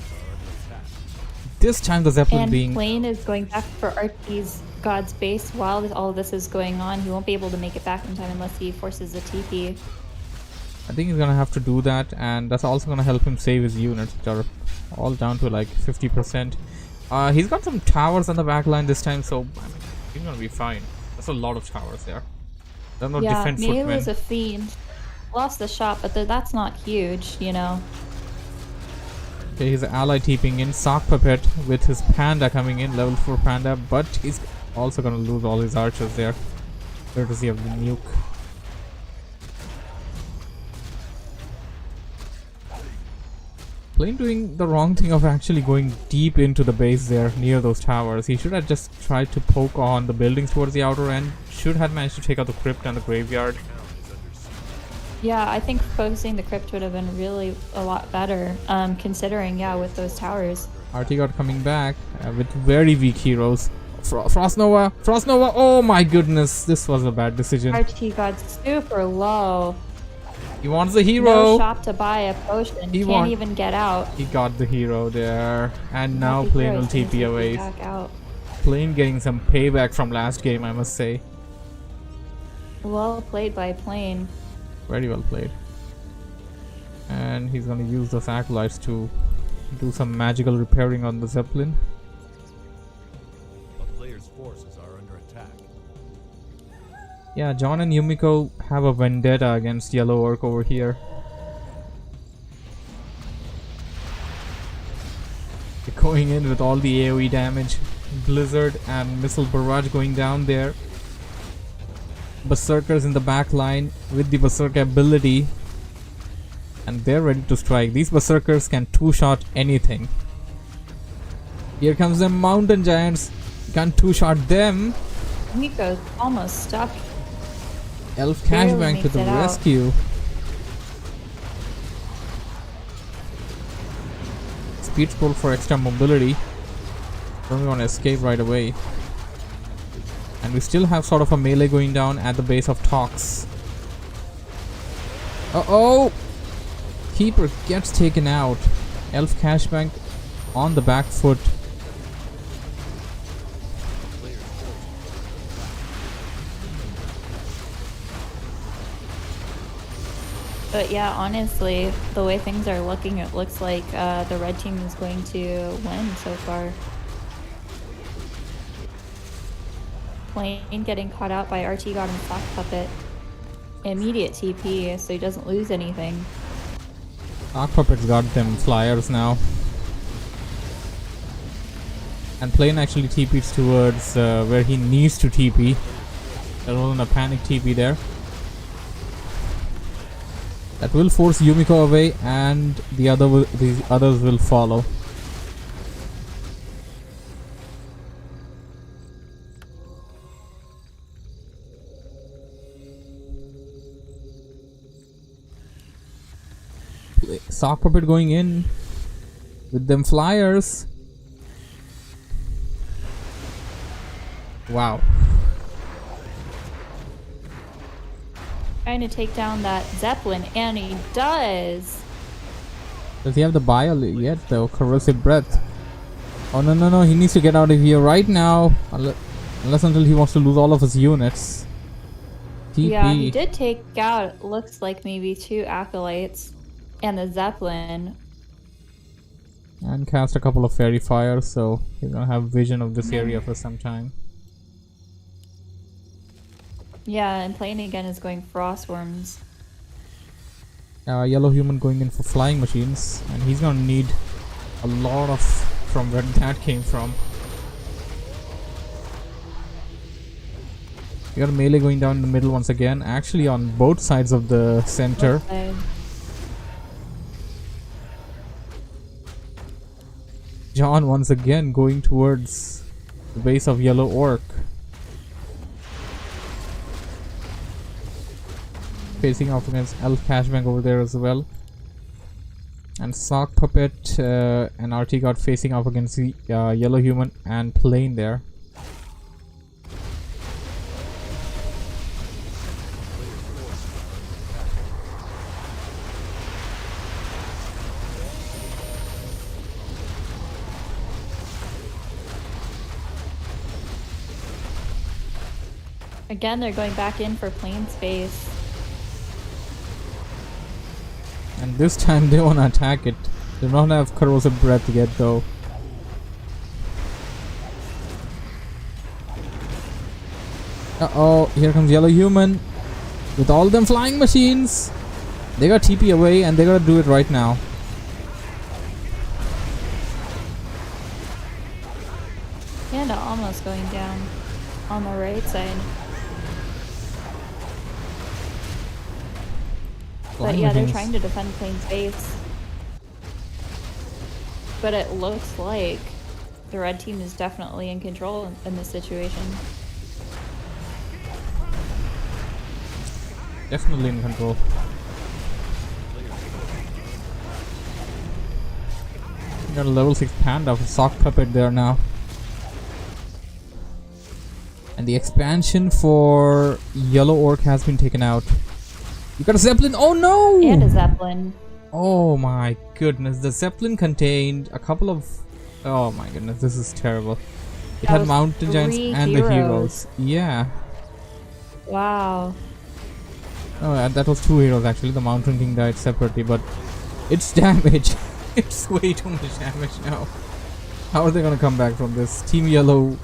This time the Zeppelin And being... Plane is going back for RT's God's base while all of this is going on. He won't be able to make it back in time unless he forces a TP. I think he's gonna have to do that, and that's also gonna help him save his units, which are all down to like 50%. He's got some towers on the back line this time, so I mean, he's gonna be fine. That's a lot of towers there. They're not Yeah, defense maybe it footmen. was a Fiend. Lost the shot, but that's not huge, you know. Okay, his ally TPing in, Sock Puppet with his Panda coming in, level 4 Panda, but he's also gonna lose all his archers there, courtesy of the nuke. Plane doing the wrong thing of actually going deep into the base there near those towers. He should have just tried to poke on the buildings towards the outer end. Should have managed to take out the crypt and the graveyard. Yeah, I think focusing the crypt would have been really a lot better, considering, yeah, with those towers. RT got coming back with very weak heroes. Frost Nova! Frost Nova! Oh my goodness, this was a bad decision. RT got super low. He wants the hero! No shop to buy a potion. He Can't even get out. He got the hero there. And now Happy Plane will heroes can TP take away. back out. Plane getting some payback from last game, I must say. Well played by Plane. Very well played. And he's gonna use those acolytes to do some magical repairing on the Zeppelin. A player's forces are under attack. Yeah, John and Yumiko have a vendetta against Yellow Orc over here. They're going in with all the AoE damage. Blizzard and Missile Barrage going down there. Berserkers in the back line with the Berserker ability. And they're ready to strike. These Berserkers can two-shot anything. Here comes the Mountain Giants. You can't two-shot them. Miko's almost stuck. Elf Barely Cashbank to makes the it out. rescue. Speed scroll for extra mobility. Don't want to escape right away. And we still have sort of a melee going down at the base of Tox. Uh-oh! Keeper gets taken out. Elf Cashbank on the back foot. But yeah, honestly, the way things are looking, it looks like the red team is going to win so far. Plane getting caught out by RT God and Sock Puppet. Immediate TP, so he doesn't lose anything. Sock Puppet's got them flyers now. And Plane actually TP's towards where he needs to TP. There wasn't a panic TP there. That will force Yumiko away, and the others will follow. Sock Puppet going in with them flyers. Wow. Trying to take down that Zeppelin, and he does. Does he have the bio yet though? Corrosive breath. Oh no no no, he needs to get out of here right now. Unless until he wants to lose all of his units. TP. Yeah, he did take out, looks like maybe 2 acolytes and the Zeppelin. And cast a couple of fairy fires, so he's gonna have vision of this area for some time. Yeah, and playing again is going frost worms. Yellow human going in for flying machines, and he's gonna need a lot of from where that came from. You got a melee going down in the middle once again, actually on both sides of the center. John once again going towards the base of Yellow Orc. Facing off against Elf Cashbank over there as well. And Sock Puppet and RT God facing off against the Yellow Human and Plane there. Again, they're going back in for plane space. And this time they want to attack it. They don't have corrosive breath yet though. Uh-oh, here comes Yellow Human with all them flying machines. They got TP away and they gotta do it right now. Panda almost going down on the right side. But yeah, they're trying to defend plane space. But it looks like the red team is definitely in control in this situation. Definitely in control. We got a level 6 panda for Sock Puppet there now. And the expansion for Yellow Orc has been taken out. You got a Zeppelin? Oh no! And a Zeppelin. Oh my goodness. The Zeppelin contained a couple of... Oh my goodness, this is terrible. It had Mountain Giants and the heroes. Yeah. Wow. Oh, that was 2 heroes actually. The Mountain King died separately, but its damage. It's way too much damage now. How are they gonna come back from this? Team Yellow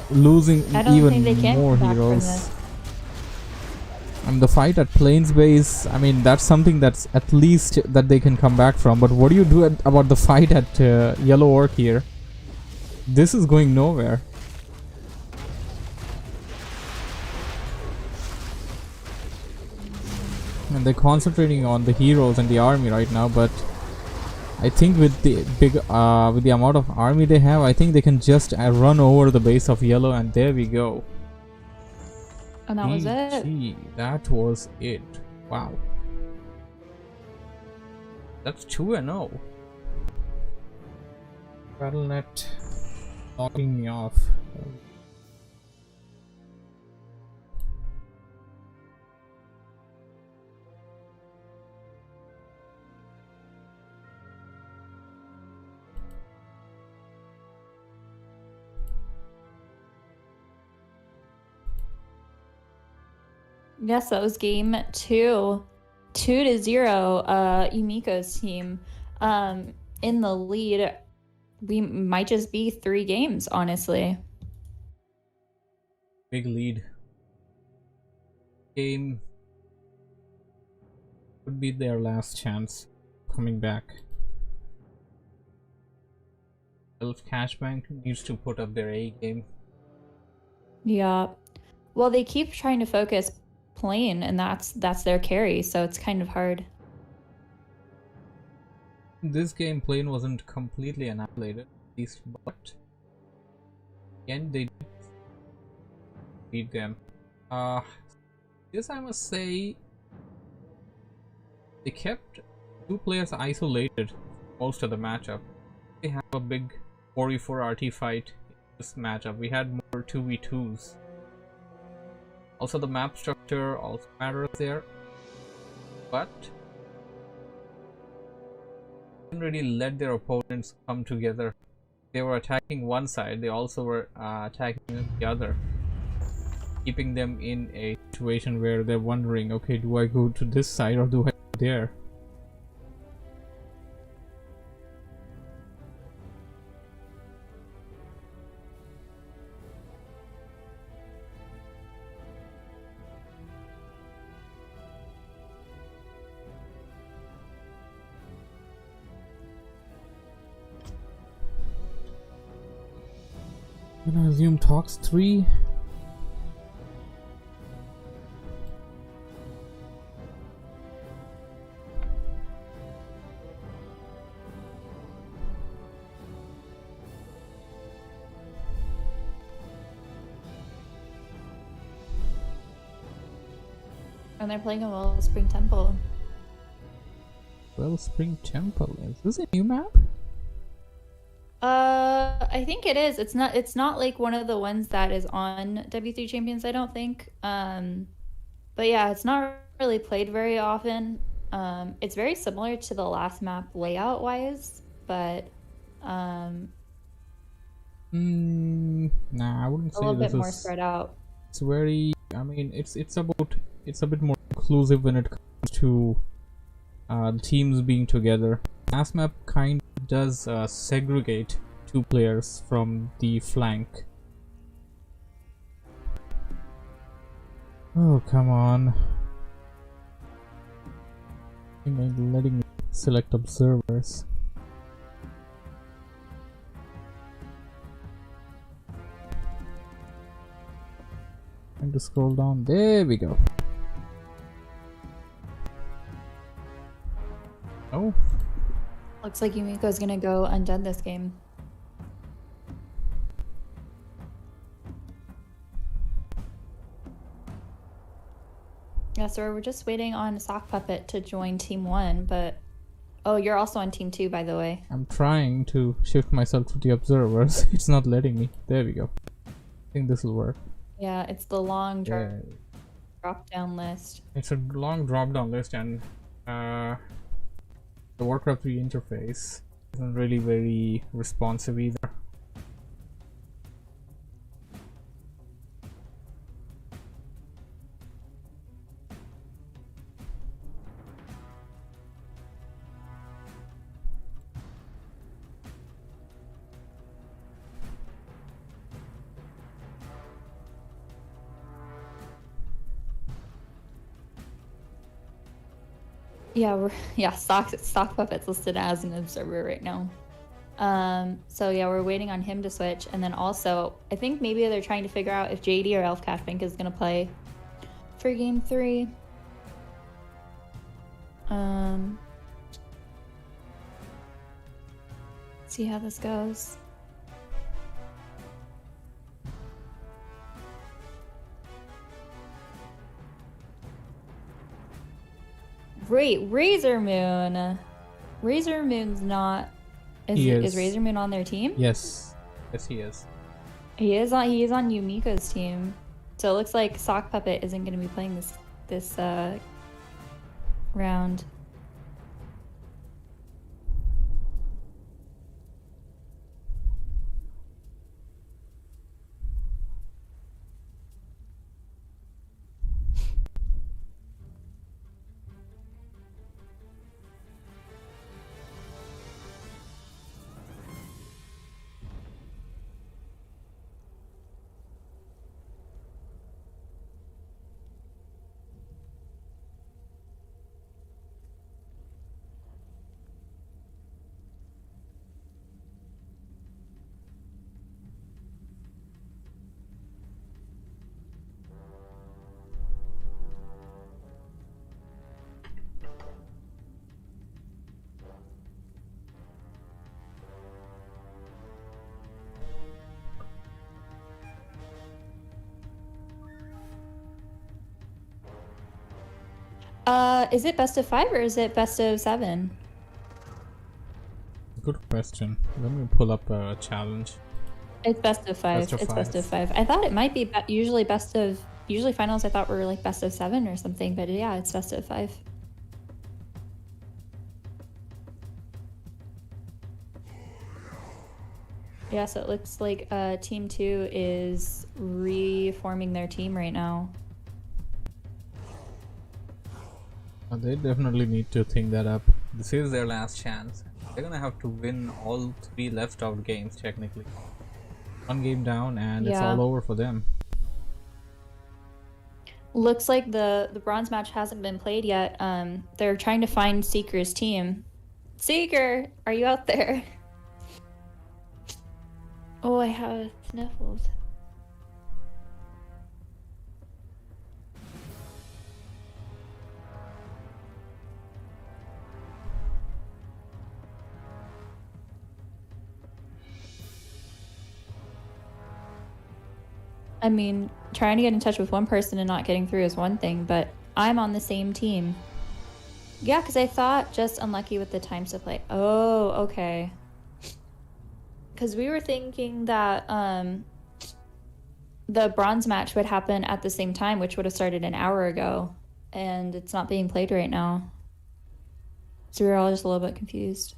losing even more heroes. I mean, the fight at Plains Base, I mean, that's something that's at least that they can come back from. But what do you do about the fight at Yellow Orc here? This is going nowhere. And they're concentrating on the heroes and the army right now, but I think with the big with the amount of army they have, I think they can just run over the base of Yellow, and there we go. And that was it. That was it. Wow. That's 2-0. Battle.net locking me off. Yes, that was game 2. 2-0, Yumiko's team in the lead. We might just be 3 games, honestly. Big lead. Game could be their last chance coming back. Elf Cashbank needs to put up their A game. Yeah. Well, they keep trying to focus plane, and that's their carry, so it's kind of hard. This game Plane wasn't completely annihilated, at least, but again they did beat them. This I must say, they kept two players isolated most of the matchup. They have a big 4v4 RT fight in this matchup. We had more 2v2s. Also, the map structure also matters there, but they didn't really let their opponents come together. They were attacking one side, they also were attacking the other, keeping them in a situation where they're wondering, okay, do I go to this side or do I go there? I'm gonna assume talks 3. And they're playing a Wellspring Temple. Wellspring Temple. Is this a new map? I think it is. It's not like one of the ones that is on W3 Champions, I don't think. But yeah, it's not really played very often. It's very similar to the last map layout wise, but Nah, I wouldn't a say little this bit more is. spread out. It's very. I mean, it's a bit more inclusive when it comes to the teams being together. Last map kind of does segregate two players from the flank. Oh, come on. I think I'm letting me select observers. And to scroll down. There we go. Oh. Looks like Yumiko's gonna go undead this game. Yeah, so we're just waiting on Sock Puppet to join Team 1, but... Oh, you're also on Team 2, by the way. I'm trying to shift myself to the observers. It's not letting me. There we go. I think this will work. Yeah, it's the long Yeah. drop-down list. It's a long drop-down list, and the WarCraft 3 interface isn't really very responsive either. Yeah, Sock Puppet's listed as an observer right now. So yeah, we're waiting on him to switch, and then also I think maybe they're trying to figure out if JD or Elfcatfink is gonna play for game 3. See how this goes. Razor Moon. Razor Moon's not. Is Razor Moon on their team? Yes, yes, he is. He is on Yumiko's team. So it looks like Sock Puppet isn't going to be playing this round. Is it best of 5 or is it best of 7? Good question. Let me pull up a challenge. It's best of 5. Best of It's best of five. 5. I thought it might be usually usually finals I thought were like best of 7 or something, but yeah, it's best of 5. Yeah, so it looks like Team 2 is reforming their team right now. They definitely need to think that up. This is their last chance. They're gonna have to win all 3 left out games technically. 1 game down and it's all over for them. Looks like the bronze match hasn't been played yet. They're trying to find Seeker's team. Seeker, are you out there? Oh, I have sniffles. I mean, trying to get in touch with one person and not getting through is one thing, but I'm on the same team. Yeah, because I thought just unlucky with the times to play. Oh, okay. Because we were thinking that the bronze match would happen at the same time, which would have started an hour ago, and it's not being played right now. So we were all just a little bit confused.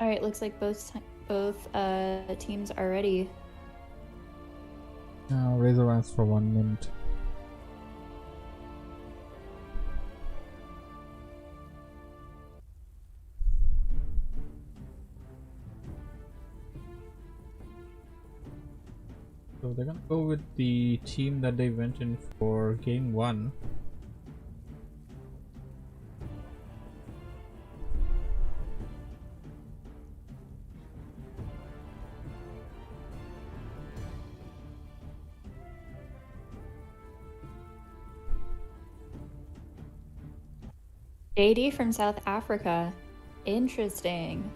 All right, looks like both teams are ready. Now Razor runs for 1 minute. So they're gonna go with the team that they went in for game 1. JD from South Africa. Interesting.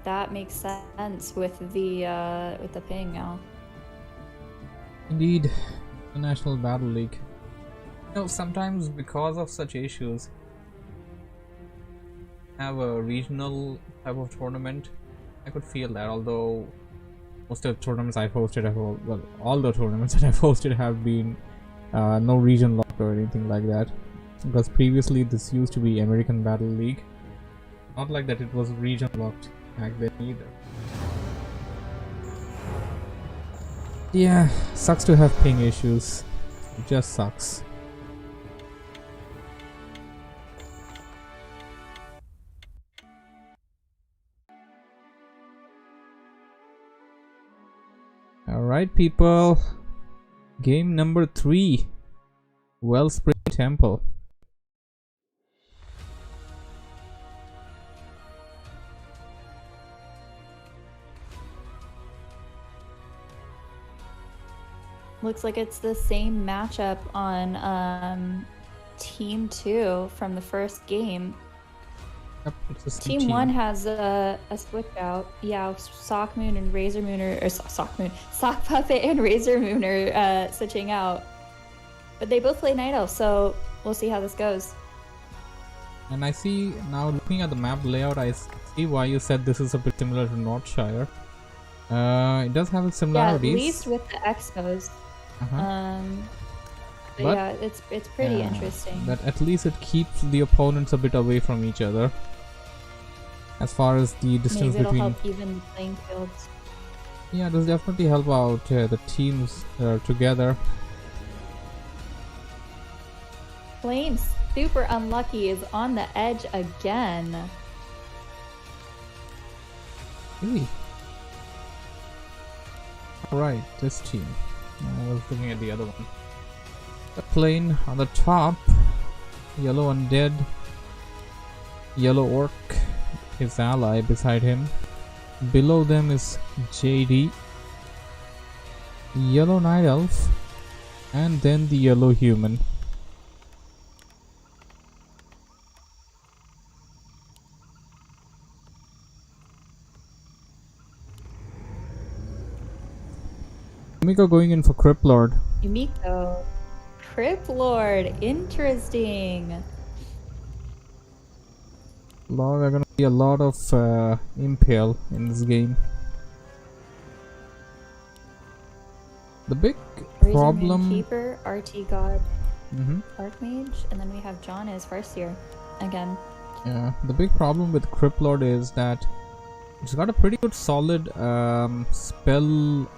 That makes sense with the ping now. Indeed, the National Battle League. You know, sometimes because of such issues, have a regional type of tournament. I could feel that, although most of the tournaments I've hosted have, well, all the tournaments that I've hosted have been no region locked or anything like that. Because previously this used to be American Battle League. Not like that it was region locked back then either. Yeah, sucks to have ping issues. It just sucks. Alright people, game number 3, Wellspring Temple. Looks like it's the same matchup on Team 2 from the first game. Yep, it's the same Team 1 has a switch out. Yeah, Sock Moon and Razor Moon or Sock Puppet and Razor Moon are switching out. But they both play Night Elf, so we'll see how this goes. And I see now, looking at the map layout, I see why you said this is a bit similar to Northshire. It does have its similarities. Yeah, at least with the Expos. But yeah, it's pretty interesting. But at least it keeps the opponents a bit away from each other. As far as the distance Maybe it'll between. help even the playing fields. Yeah, this definitely help out the teams together. Flames super unlucky is on the edge again. Really? Alright, this team. I was looking at the other one. The plane on the top, yellow undead, yellow orc, his ally beside him. Below them is JD, yellow night elf, and then the yellow human. Yumiko going in for Crypt Lord. Yumiko. Crypt Lord. Interesting. There are gonna be a lot of impale in this game. The big problem. Keeper, RT God, Mm-hmm. Archmage, and then we have John as Farseer again. Yeah, the big problem with Crypt Lord is that it's got a pretty good solid spell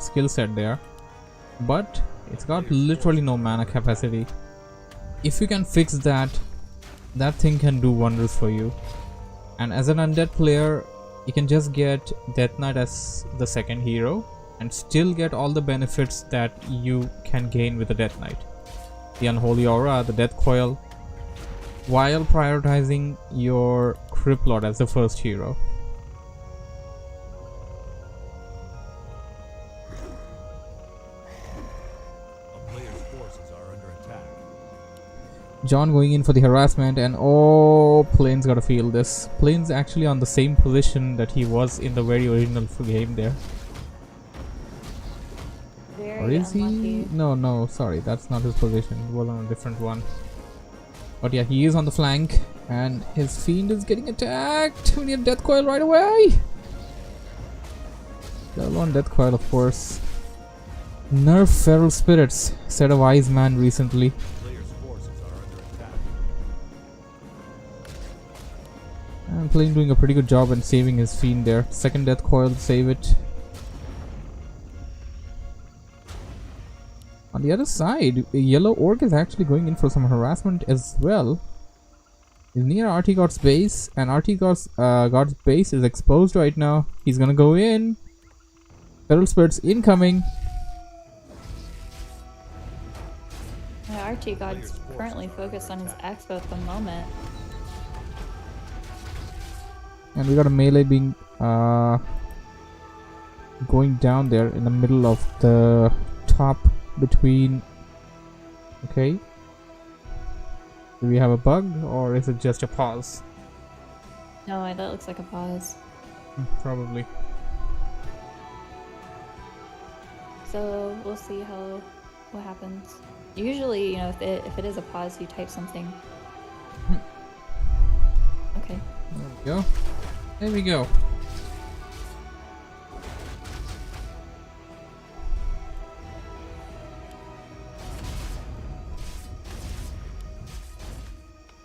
skill set there, but it's got literally no mana capacity. If you can fix that, that thing can do wonders for you. And as an undead player, you can just get Death Knight as the second hero and still get all the benefits that you can gain with the Death Knight. The Unholy Aura, the Death Coil, while prioritizing your Crypt Lord as the first hero. A player's forces are under attack. John going in for the harassment, and oh, Plane's gotta feel this. Plane's actually on the same position that he was in the very original game there. Or is he? No, sorry, that's not his position. It was on a different one. But yeah, he is on the flank, and his fiend is getting attacked. We need a Death Coil right away. Level 1 Death Coil, of course. Nerf Feral Spirits, said a wise man recently. Player's forces are under attack. And Plane doing a pretty good job in saving his fiend there. Second Death Coil to save it. On the other side, Yellow Orc is actually going in for some harassment as well. He's near RT God's base, and RT God's base is exposed right now. He's gonna go in. Feral Spirits incoming. Yeah, RT God's currently focused on his expo at the moment. And we got a melee being going down there in the middle of the top between. Okay, do we have a bug, or is it just a pause? No, that looks like a pause. Probably. So we'll see what happens. Usually, you know, if it is a pause, you type something. Okay. There we go. There we go.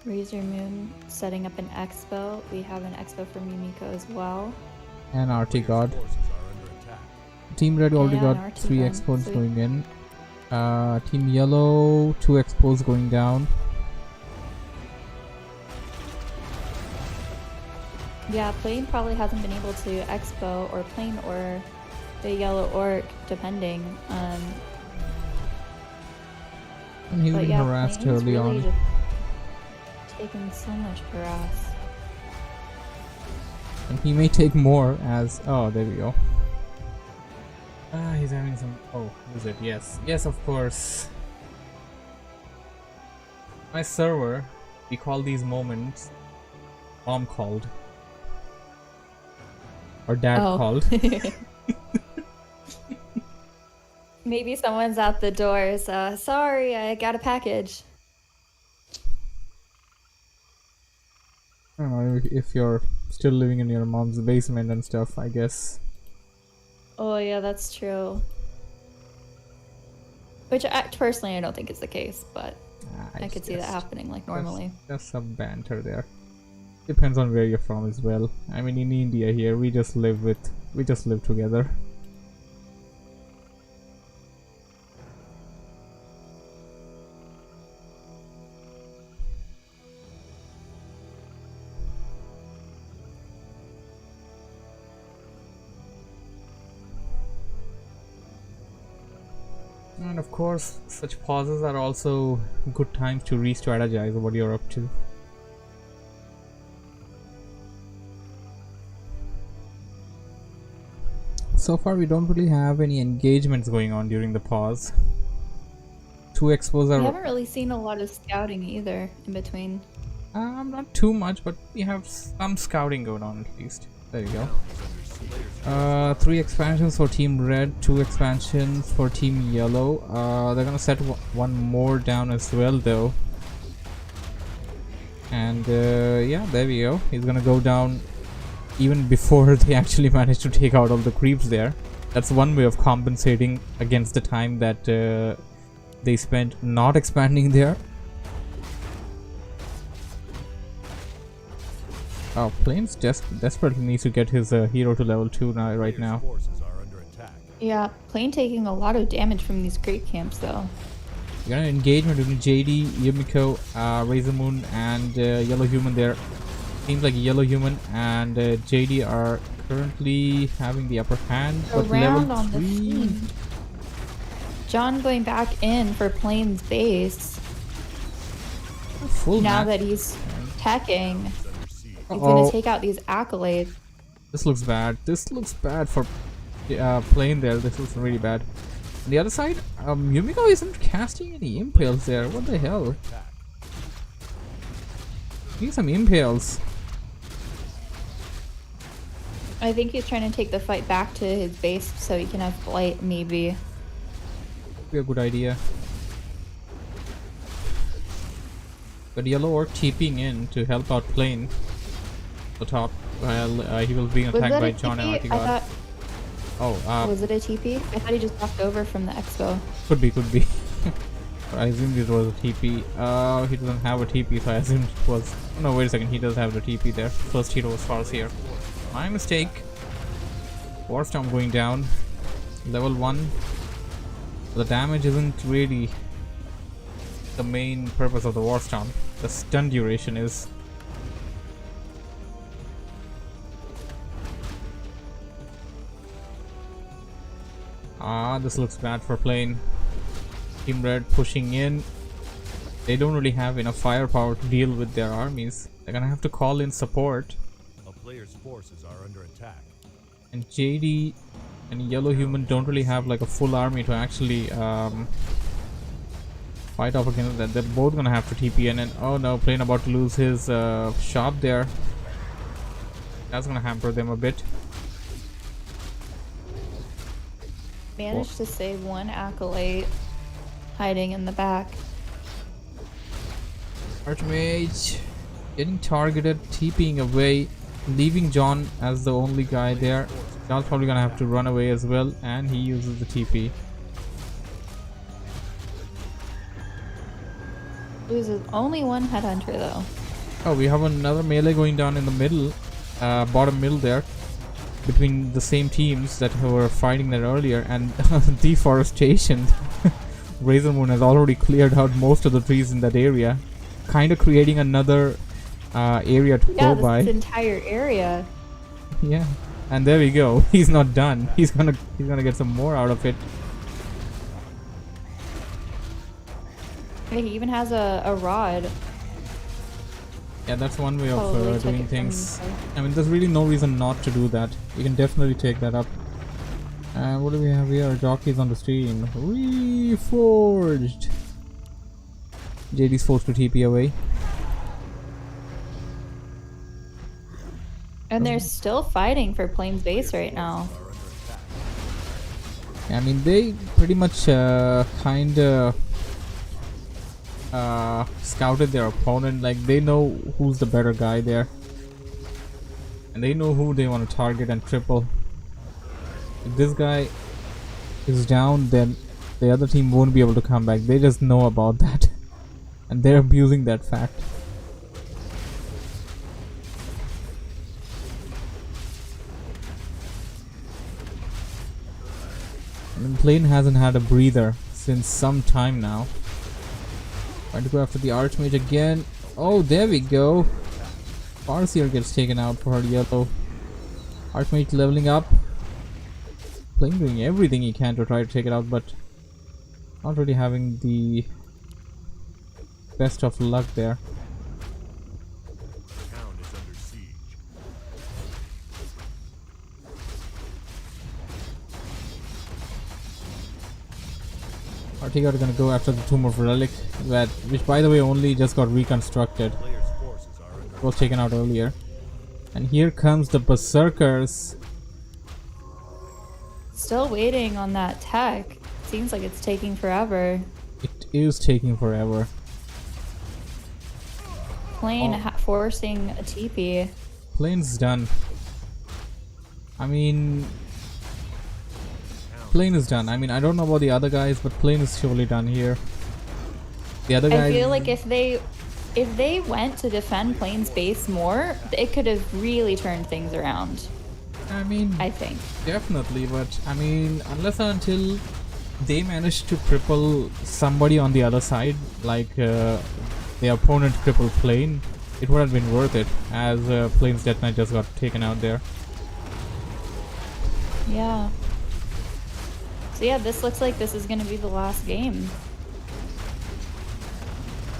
Razor Moon setting up an expo. We have an expo from Yumiko as well. And RT God. Forces are under attack. Team Red already Yeah, got RT 3 God. expos Sweet. going in. Team Yellow, 2 expos going down. Yeah, Plane probably hasn't been able to expo or Plane or the Yellow Orc, depending. And he's But been yeah, harassed Plane's early really on. just taken so much harass. And he may take more as... Oh, there we go. He's having some... Oh, is it? Yes. Yes, of course. My server, we call these moments Mom called. Or Dad called. Maybe someone's at the doors. Sorry, I got a package. I don't know if you're still living in your mom's basement and stuff, I guess. Oh yeah, that's true. Which personally I don't think is the case, but I could see that happening like normally. Just some banter there. Depends on where you're from as well. I mean, in India here, we just live together. And of course, such pauses are also good times to re-strategize what you're up to. So far, we don't really have any engagements going on during the pause. 2 expos are... We haven't really seen a lot of scouting either in between. not too much, but we have some scouting going on at least. There you go. Town is under 3 expansions for Team Red, 2 expansions for Team Yellow. They're gonna set one more down as well though. And yeah, there we go. He's gonna go down even before they actually manage to take out all the creeps there. That's one way of compensating against the time that they spent not expanding there. Oh, Plains desperately needs to get his hero to level 2 now, right now. Yeah, Plane taking a lot of damage from these creep camps though. You got an engagement between JD, Yumiko, Razor Moon, and Yellow Human there. Seems like Yellow Human and JD are currently having the upper hand. But Around level on 3. the scene. John going back in for Plane's base. Full Now map. that he's teching, he's Uh-oh. gonna take out these accolades. This looks bad. This looks bad for Plane there. This looks really bad. On the other side, Yumiko isn't casting any impales there. What the hell? Need some impales. I think he's trying to take the fight back to his base so he can have flight, maybe. Be a good idea. But Yellow Orc TPing in to help out Plane. The top. Well, he was being attacked by John and TP? I Artigod. thought, Oh, was it a TP? I thought he just walked over from the expo. could be. I assumed it was a TP. He doesn't have a TP, so I assumed it was. Oh, no, wait a second. He does have the TP there. First hero was Far's here. My mistake. Warstorm going down. Level 1. The damage isn't really the main purpose of the Warstorm. The stun duration is. This looks bad for Plane. Team Red pushing in. They don't really have enough firepower to deal with their armies. They're gonna have to call in support. A player's forces are under attack. And JD and Yellow Human don't really have like a full army to actually fight off against that. They're both gonna have to TP in, and oh no, Plane about to lose his shop there. That's gonna hamper them a bit. Managed to save one accolade hiding in the back. Archmage getting targeted, TPing away, leaving John as the only guy there. John's probably gonna have to run away as well, and he uses the TP. Loses only one headhunter though. Oh, we have another melee going down in the middle, bottom middle there, between the same teams that were fighting there earlier, and deforestation. Razor Moon has already cleared out most of the trees in that area, kind of creating another area to go by. This entire area. Yeah, and there we go. He's not done. He's gonna get some more out of it. He even has a rod. Yeah, that's one way Probably of took doing it from things. him. I mean, there's really no reason not to do that. You can definitely take that up. What do we have here? Jockeys on the stream. Reforged. JD's forced to TP away. And they're still fighting for Plains base right now. I mean, they pretty much kinda scouted their opponent. Like, they know who's the better guy there, and they know who they want to target and triple. If this guy is down, then the other team won't be able to come back. They just know about that, and they're abusing that fact. I mean, Plane hasn't had a breather since some time now. Trying to go after the Archmage again. Oh, there we go. Farseer gets taken out for her Yellow. Archmage leveling up. Plane doing everything he can to try to take it out, but not really having the best of luck there. Town is under siege. Artiga are gonna go after the Tomb of Relic, which by the way only just got reconstructed. Player's forces are under Was taken out earlier. And here comes the Berserkers. Still waiting on that tech. Seems like it's taking forever. It is taking forever. Plane forcing a TP. Plane's done. I mean, Plane is done. I mean, I don't know about the other guys, but Plane is surely done here. The other guys... I feel like if they went to defend Plane's base more, it could have really turned things around. I mean, I think. Definitely, but I mean, unless or until they manage to cripple somebody on the other side, like the opponent crippled Plane, it would have been worth it, as Plane's Death Knight just got taken out there. Yeah. So yeah, this looks like this is going to be the last game.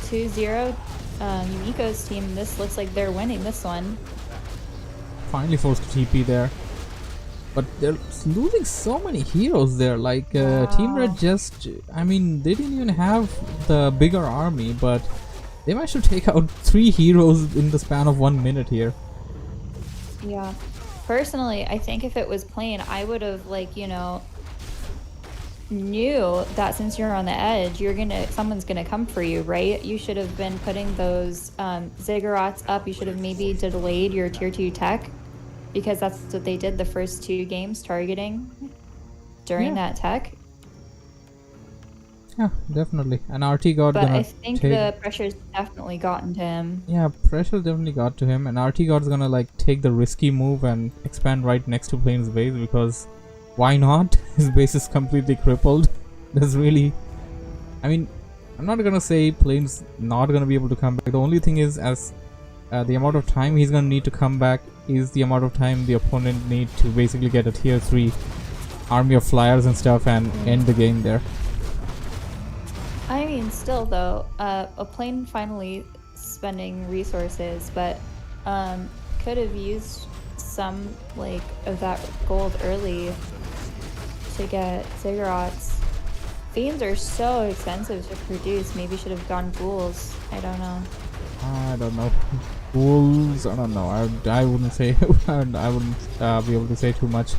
2-0, Yumiko's team, this looks like they're winning this one. Finally forced to TP there. But they're losing so many heroes there, like Team Red just, I mean, they didn't even have the bigger army, but they managed to take out 3 heroes in the span of 1 minute here. Yeah. Personally, I think if it was Plane, I would have, like, you know, knew that since you're on the edge, someone's gonna come for you, right? You should have been putting those ziggurats up. You should have maybe delayed your tier 2 tech, because that's what they did the first 2 games, targeting during that tech. Yeah, definitely. And RT God but gonna I think the pressure's definitely gotten to him. Yeah, pressure definitely got to him, and RT God's gonna like take the risky move and expand right next to Plane's base, because why not? His base is completely crippled. There's really, I mean, I'm not gonna say Plane's not gonna be able to come back. The only thing is, as the amount of time he's gonna need to come back is the amount of time the opponent need to basically get a tier 3 army of flyers and stuff and end the game there. I mean, still though, a Plane finally spending resources, but could have used some like of that gold early to get ziggurats. Fiends are so expensive to produce. Maybe should have gone ghouls. I don't know. I don't know. Ghouls, I don't know. I wouldn't say. I wouldn't be able to say too much.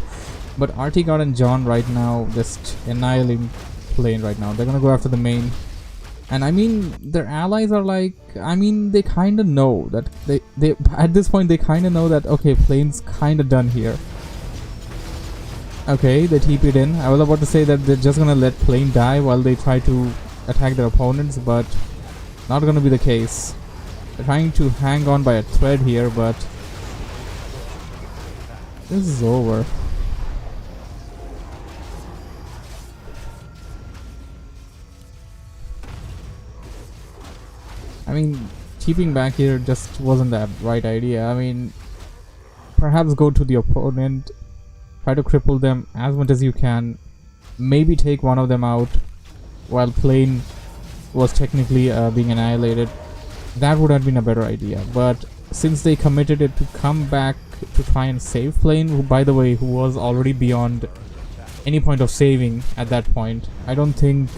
But RT God and John right now just annihilating Plane right now. They're gonna go after the main. And I mean, their allies are like, I mean, they kind of know that they at this point they kind of know that, okay, Plane's kind of done here. Okay, they TP'd in. I was about to say that they're just gonna let Plane die while they try to attack their opponents, but not gonna be the case. They're trying to hang on by a thread here, but this is over. I mean, keeping back here just wasn't that right idea. I mean, perhaps go to the opponent, try to cripple them as much as you can, maybe take one of them out while Plane was technically being annihilated. That would have been a better idea. But since they committed it to come back to try and save Plane, who, by the way, who was already beyond any point of saving at that point, I don't think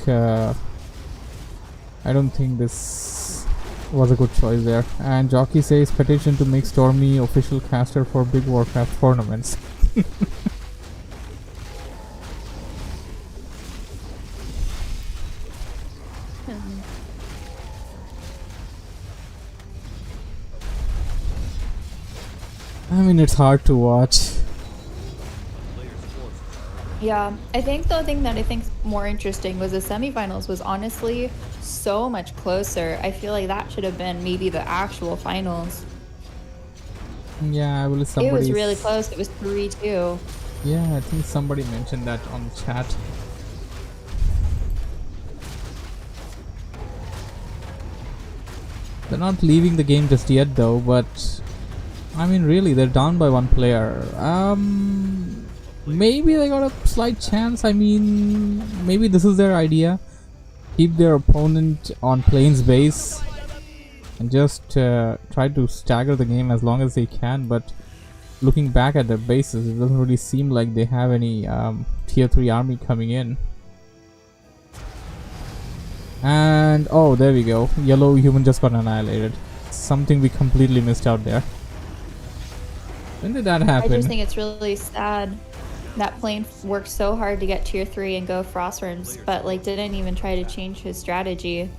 this was a good choice there. And Jockey says petition to make Stormy official caster for big WarCraft tournaments. I mean, it's hard to watch. Yeah, I think the thing that I think's more interesting was the semifinals was honestly so much closer. I feel like that should have been maybe the actual finals. Yeah, I will. It was really close. It was 3-2. Yeah, I think somebody mentioned that on the chat. They're not leaving the game just yet though, but I mean, really, they're down by 1 player. Maybe they got a slight chance. I mean, maybe this is their idea. Keep their opponent on Plane's base and just try to stagger the game as long as they can. But looking back at their bases, it doesn't really seem like they have any tier 3 army coming in. And oh, there we go. Yellow human just got annihilated. Something we completely missed out there. When did that happen? I just think it's really sad. That plane worked so hard to get tier 3 and go Frostworms, but like didn't even try to change his strategy.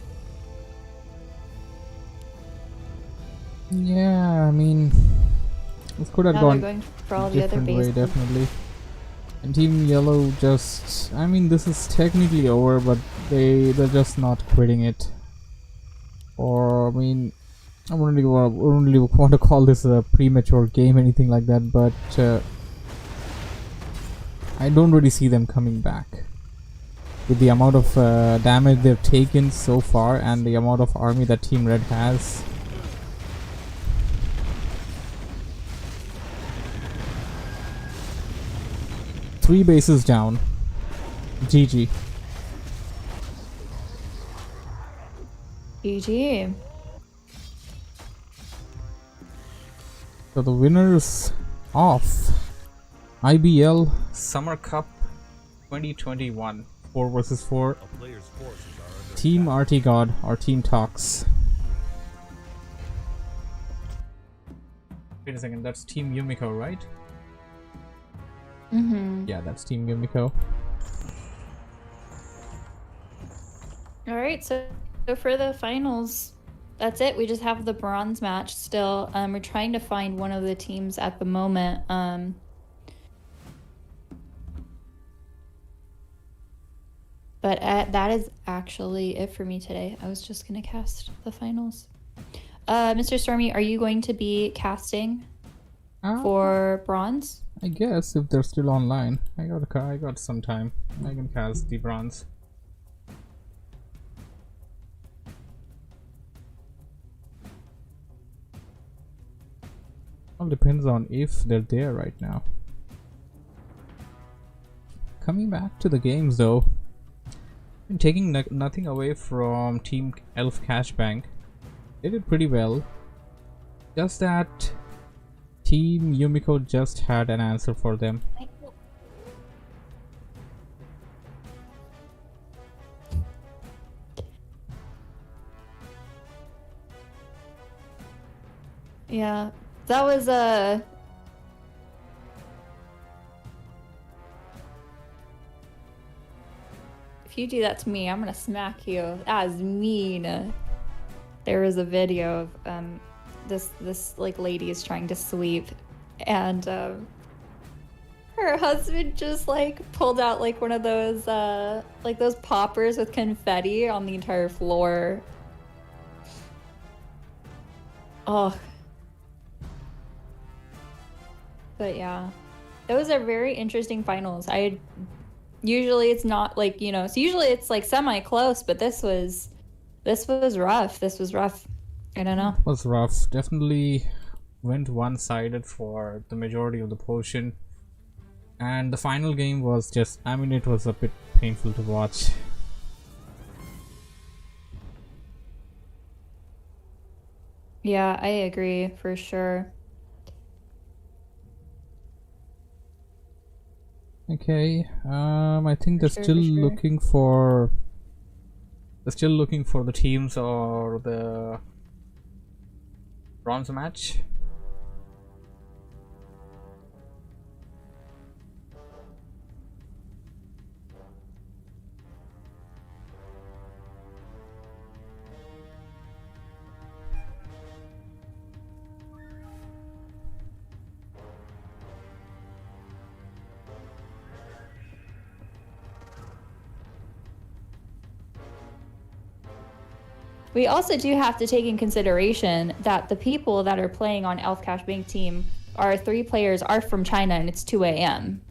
Yeah, I mean, this could have Now they're gone going for all a the other different way, bases. definitely. And Team Yellow just, I mean, this is technically over, but they're just not quitting it. Or, I mean, I wouldn't really want to call this a premature game, anything like that, but I don't really see them coming back. With the amount of damage they've taken so far and the amount of army that Team Red has. Three bases down. GG. GG. So the winners of IBL Summer Cup 2021 4 versus 4 A player's forces are under Team attack. RT God or Team Talks. Wait a second, that's Team Yumiko, right? Yeah, that's Team Yumiko. All right, so for the finals, that's it. We just have the bronze match still. We're trying to find one of the teams at the moment. But that is actually it for me today. I was just gonna cast the finals. Mr. Stormy, are you going to be casting for bronze? I guess if they're still online, I got some time. I can cast the bronze. All depends on if they're there right now. Coming back to the games though, I'm taking nothing away from Team Elf Cash Bank. They did pretty well. Just that Team Yumiko just had an answer for them. Yeah, that was If you do that to me, I'm gonna smack you. That is mean. There was a video of this like lady is trying to sweep, and her husband just like pulled out like one of those like those poppers with confetti on the entire floor. Oh. But yeah, those are very interesting finals. Usually it's not like, you know, so usually it's like semi close, but this was rough. This was rough. I don't know. It was rough. Definitely went one-sided for the majority of the portion. And the final game was just, I mean, it was a bit painful to watch. Yeah, I agree for sure. Okay, I think they're Sure, still for sure. looking for the teams or the bronze match. We also do have to take in consideration that the people that are playing on Elf Cash Bank team are 3 players are from China and it's 2 a.m.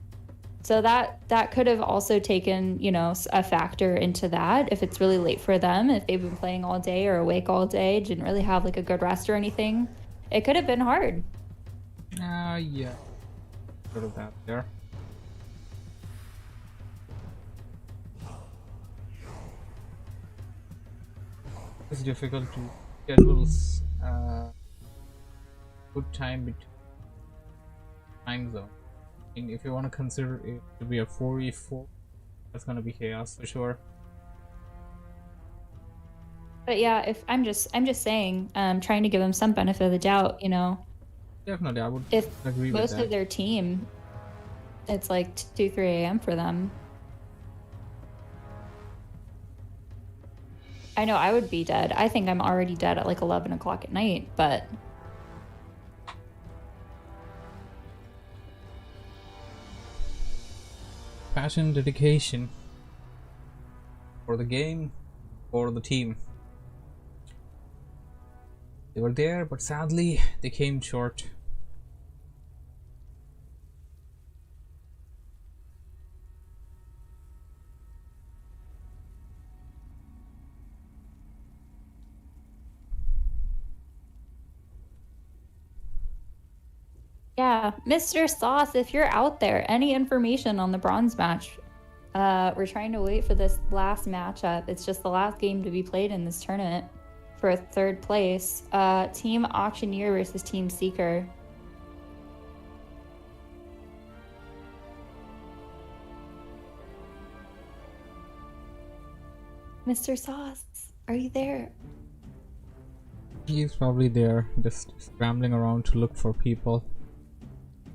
So that could have also taken, you know, a factor into that. If it's really late for them, if they've been playing all day or awake all day, didn't really have like a good rest or anything, it could have been hard. Yeah. Sort of that there. It's difficult to schedule good time between time zone. And if you want to consider it to be a 4v4, that's gonna be chaos for sure. But yeah, if I'm just saying, trying to give them some benefit of the doubt, you know. Definitely, I would If agree with most that. of their team It's like 2, 3 a.m. for them. I know I would be dead. I think I'm already dead at like 11 o'clock at night, but Passion, dedication for the game, for the team. They were there, but sadly, they came short. yeah, Mr. Sauce, if you're out there, any information on the bronze match? We're trying to wait for this last matchup. It's just the last game to be played in this tournament for a third place. Team Auctioneer versus Team Seeker. Mr. Sauce, are you there? He's probably there, just scrambling around to look for people.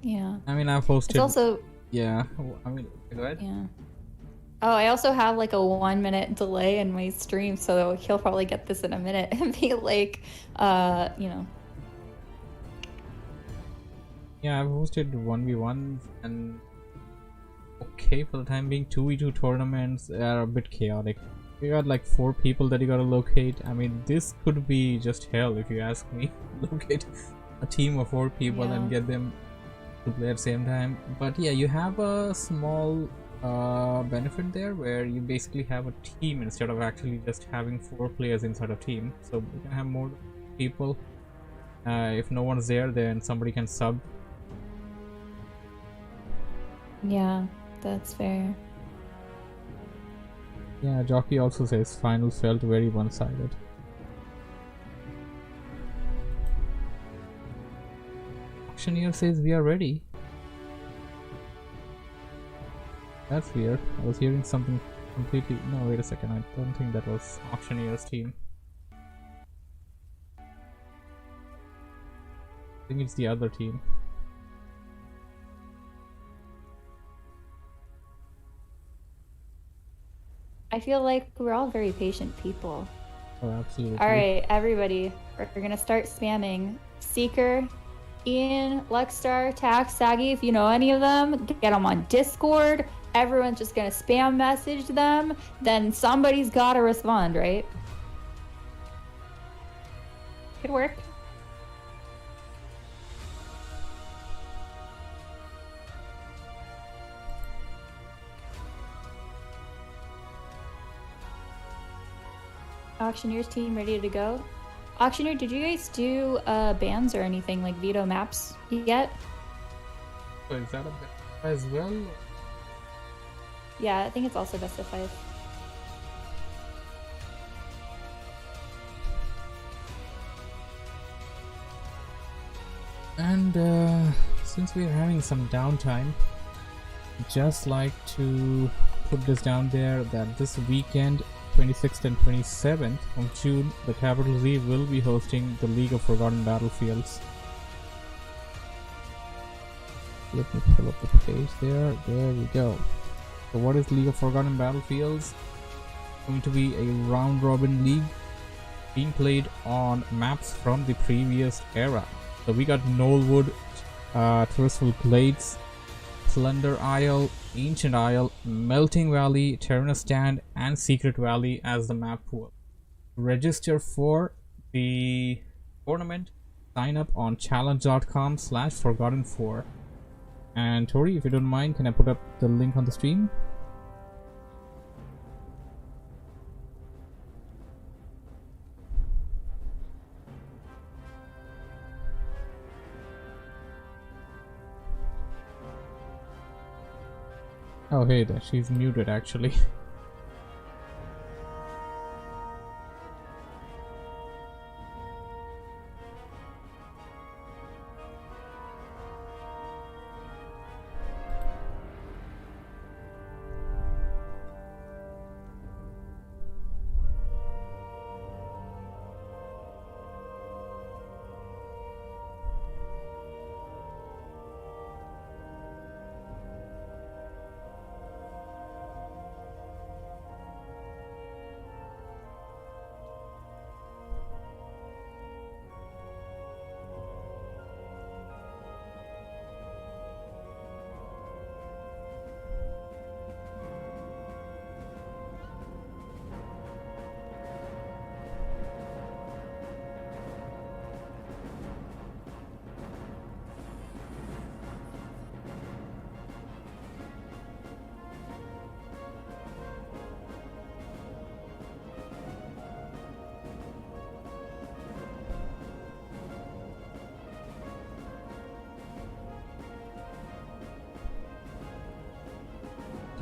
Yeah. I mean, I've posted. It's also. Yeah, I mean, go ahead. Yeah. Oh, I also have like a 1-minute delay in my stream, so he'll probably get this in a minute and be like, you know. Yeah, I've hosted 1v1s and okay for the time being. 2v2 tournaments are a bit chaotic. You got like 4 people that you gotta locate. I mean, this could be just hell if you ask me. Locate a team of 4 people and get them to play at the same time. But yeah, you have a small benefit there where you basically have a team instead of actually just having 4 players inside a team. So you can have more people. If no one's there, then somebody can sub. Yeah, that's fair. Yeah, Jockey also says finals felt very one-sided. Auctioneer says we are ready. That's weird. I was hearing something completely. No, wait a second. I don't think that was Auctioneer's team. I think it's the other team. I feel like we're all very patient people. Oh, absolutely. All right, everybody, we're gonna start spamming Seeker, Ian, Luckstar, Tax, Saggy. If you know any of them, get them on Discord. Everyone's just gonna spam message them. Then somebody's gotta respond, right? Could work. Auctioneer's team ready to go. Auctioneer, did you guys do bans or anything like veto maps yet? So is that a bit as well? Yeah, I think it's also best of 5. And since we are having some downtime, just like to put this down there that this weekend, 26th and 27th of June, the Capital Z will be hosting the League of Forgotten Battlefields. Let me pull up the page there. There we go. So what is League of Forgotten Battlefields? Going to be a round robin league being played on maps from the previous era. So we got Knollwood, Trustful Glades, Plunder Isle, Ancient Isle, Melting Valley, Terranostan, and Secret Valley as the map pool. Register for the tournament. Sign up on challenge.com/forgotten4. And Tori, if you don't mind, can I put up the link on the stream? Oh, hey there, she's muted actually.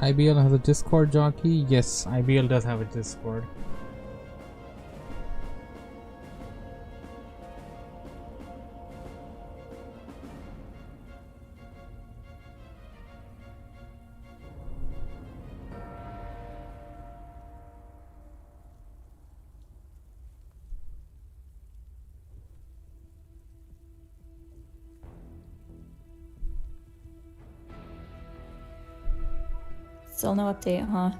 IBL has a Discord jockey. Yes, IBL does have a Discord. Still no update, huh?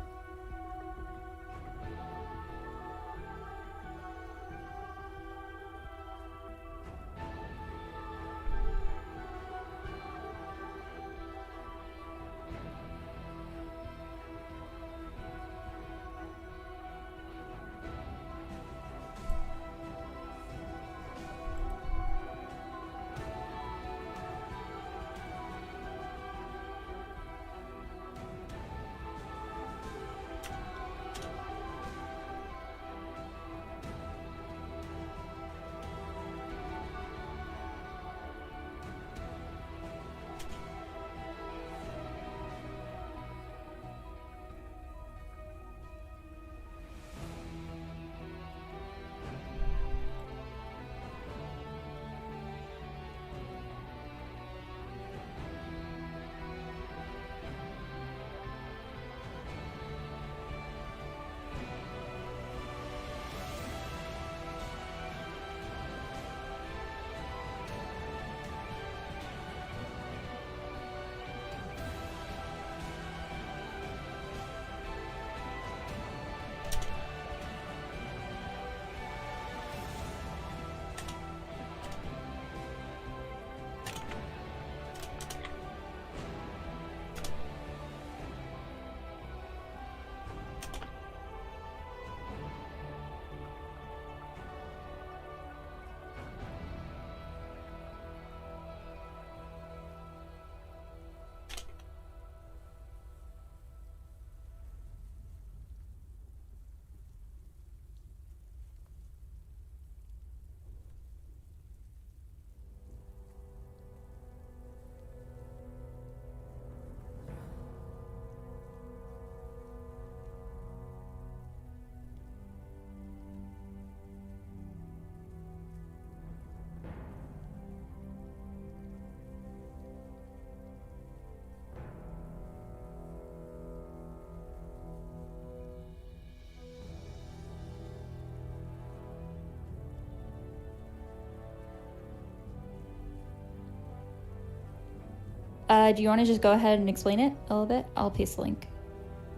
Do you want to just go ahead and explain it a little bit? I'll paste the link.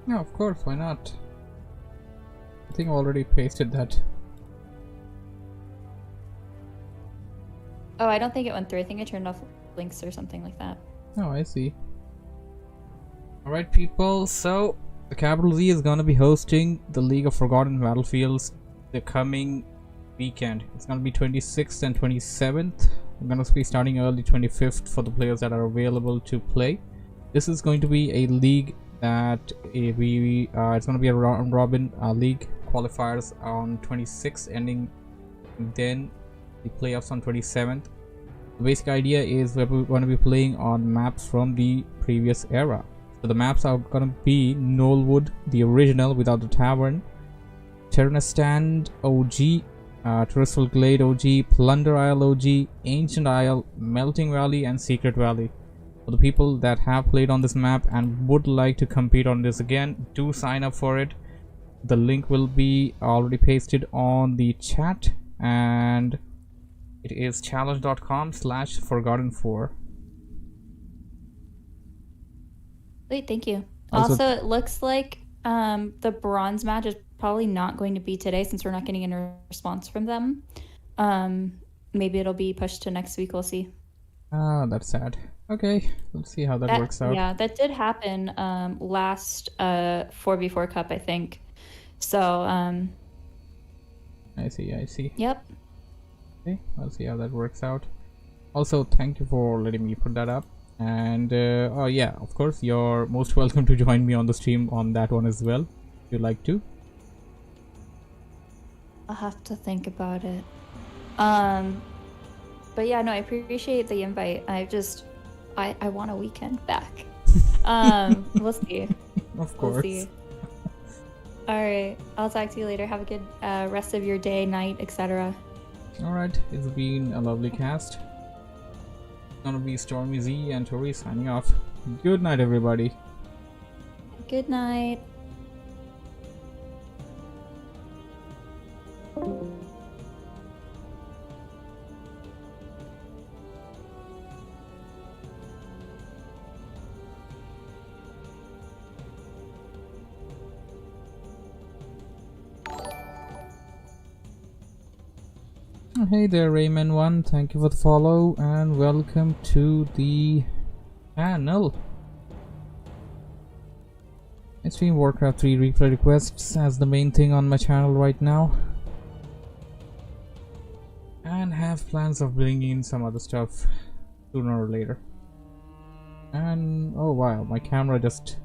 Yeah, of course, why not? I think I already pasted that. Oh, I don't think it went through. I think I turned off links or something like that. Oh, I see. Alright, people, so the Capital Z is gonna be hosting the League of Forgotten Battlefields the coming weekend. It's gonna be 26th and 27th. I'm gonna be starting early 25th for the players that are available to play. This is going to be a league that it's gonna be a round robin league. Qualifiers on 26th, ending then the playoffs on 27th. The basic idea is we're going to be playing on maps from the previous era. So the maps are going to be Knollwood, the original without the tavern, Terrastand OG, Terrestrial Glade OG, Plunder Isle OG, Ancient Isle, Melting Valley, and Secret Valley. For the people that have played on this map and would like to compete on this again, do sign up for it. The link will be already pasted on the chat, and it is challenge.com/forgotten4. Wait, thank you. Also, it looks like the bronze match is probably not going to be today since we're not getting any response from them. Maybe it'll be pushed to next week. We'll see. Ah, that's sad. Okay, let's see how that works out. Yeah, that did happen last 4v4 Cup, I think. So, I see. Yep. Okay, I'll see how that works out. Also, thank you for letting me put that up. And oh yeah, of course, you're most welcome to join me on the stream on that one as well, if you'd like to. I'll have to think about it. But yeah, no, I appreciate the invite. I want a weekend back. We'll see. Of We'll course. see. Alright, I'll talk to you later. Have a good rest of your day, night, etc. Alright, it's been a lovely cast. Gonna be Stormy Z and Tori signing off. Good night, everybody. Good night. Hey there, Rayman1. Thank you for the follow and welcome to the channel. It's been WarCraft 3 replay requests as the main thing on my channel right now. And have plans of bringing in some other stuff sooner or later. And oh wow, my camera just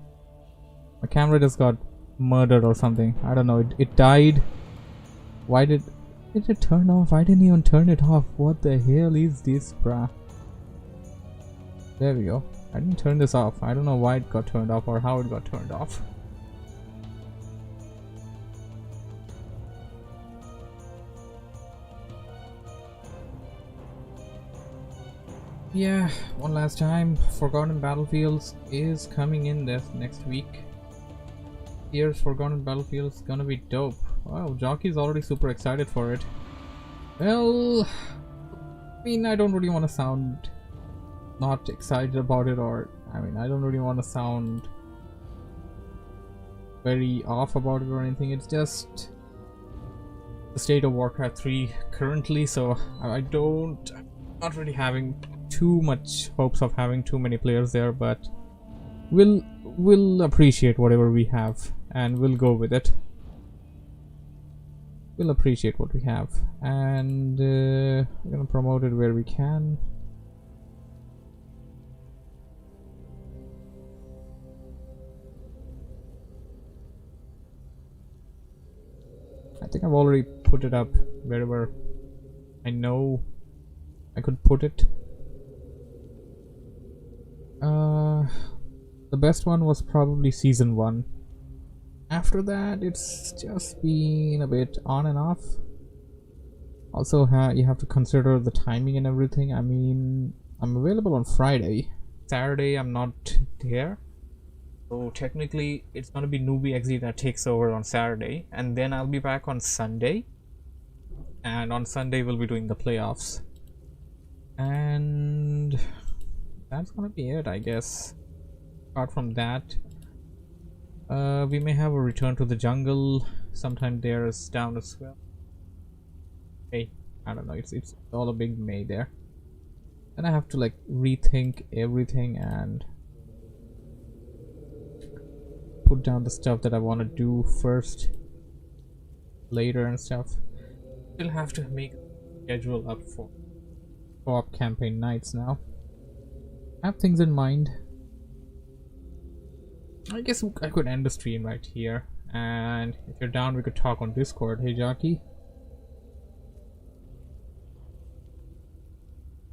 got murdered or something. I don't know, it died. Why did it turn off? I didn't even turn it off. What the hell is this, bruh? There we go. I didn't turn this off. I don't know why it got turned off or how it got turned off. Yeah, one last time, Forgotten Battlefields is coming in this next week. Here's Forgotten Battlefields, gonna be dope. Wow, Jockey's already super excited for it. Well, I mean, I don't really want to sound not excited about it, or I mean, I don't really want to sound very off about it or anything. It's just the state of WarCraft 3 currently, so I'm not really having too much hopes of having too many players there, but we'll appreciate whatever we have and we'll go with it. We'll appreciate what we have, and we're gonna promote it where we can. I think I've already put it up wherever I know I could put it. The best one was probably season 1. After that, it's just been a bit on and off. Also, you have to consider the timing and everything. I mean, I'm available on Friday. Saturday, I'm not there. So technically, it's gonna be Newbie XZ that takes over on Saturday, and then I'll be back on Sunday. And on Sunday, we'll be doing the playoffs. And that's gonna be it, I guess. Apart from that, we may have a return to the jungle sometime there is down as well. Hey, I don't know, it's all a big May there. And I have to like rethink everything and put down the stuff that I want to do first, later and stuff. Still have to make a schedule up for co-op campaign nights now. I have things in mind. I guess I could end the stream right here, and if you're down we could talk on Discord. Hey Jockey.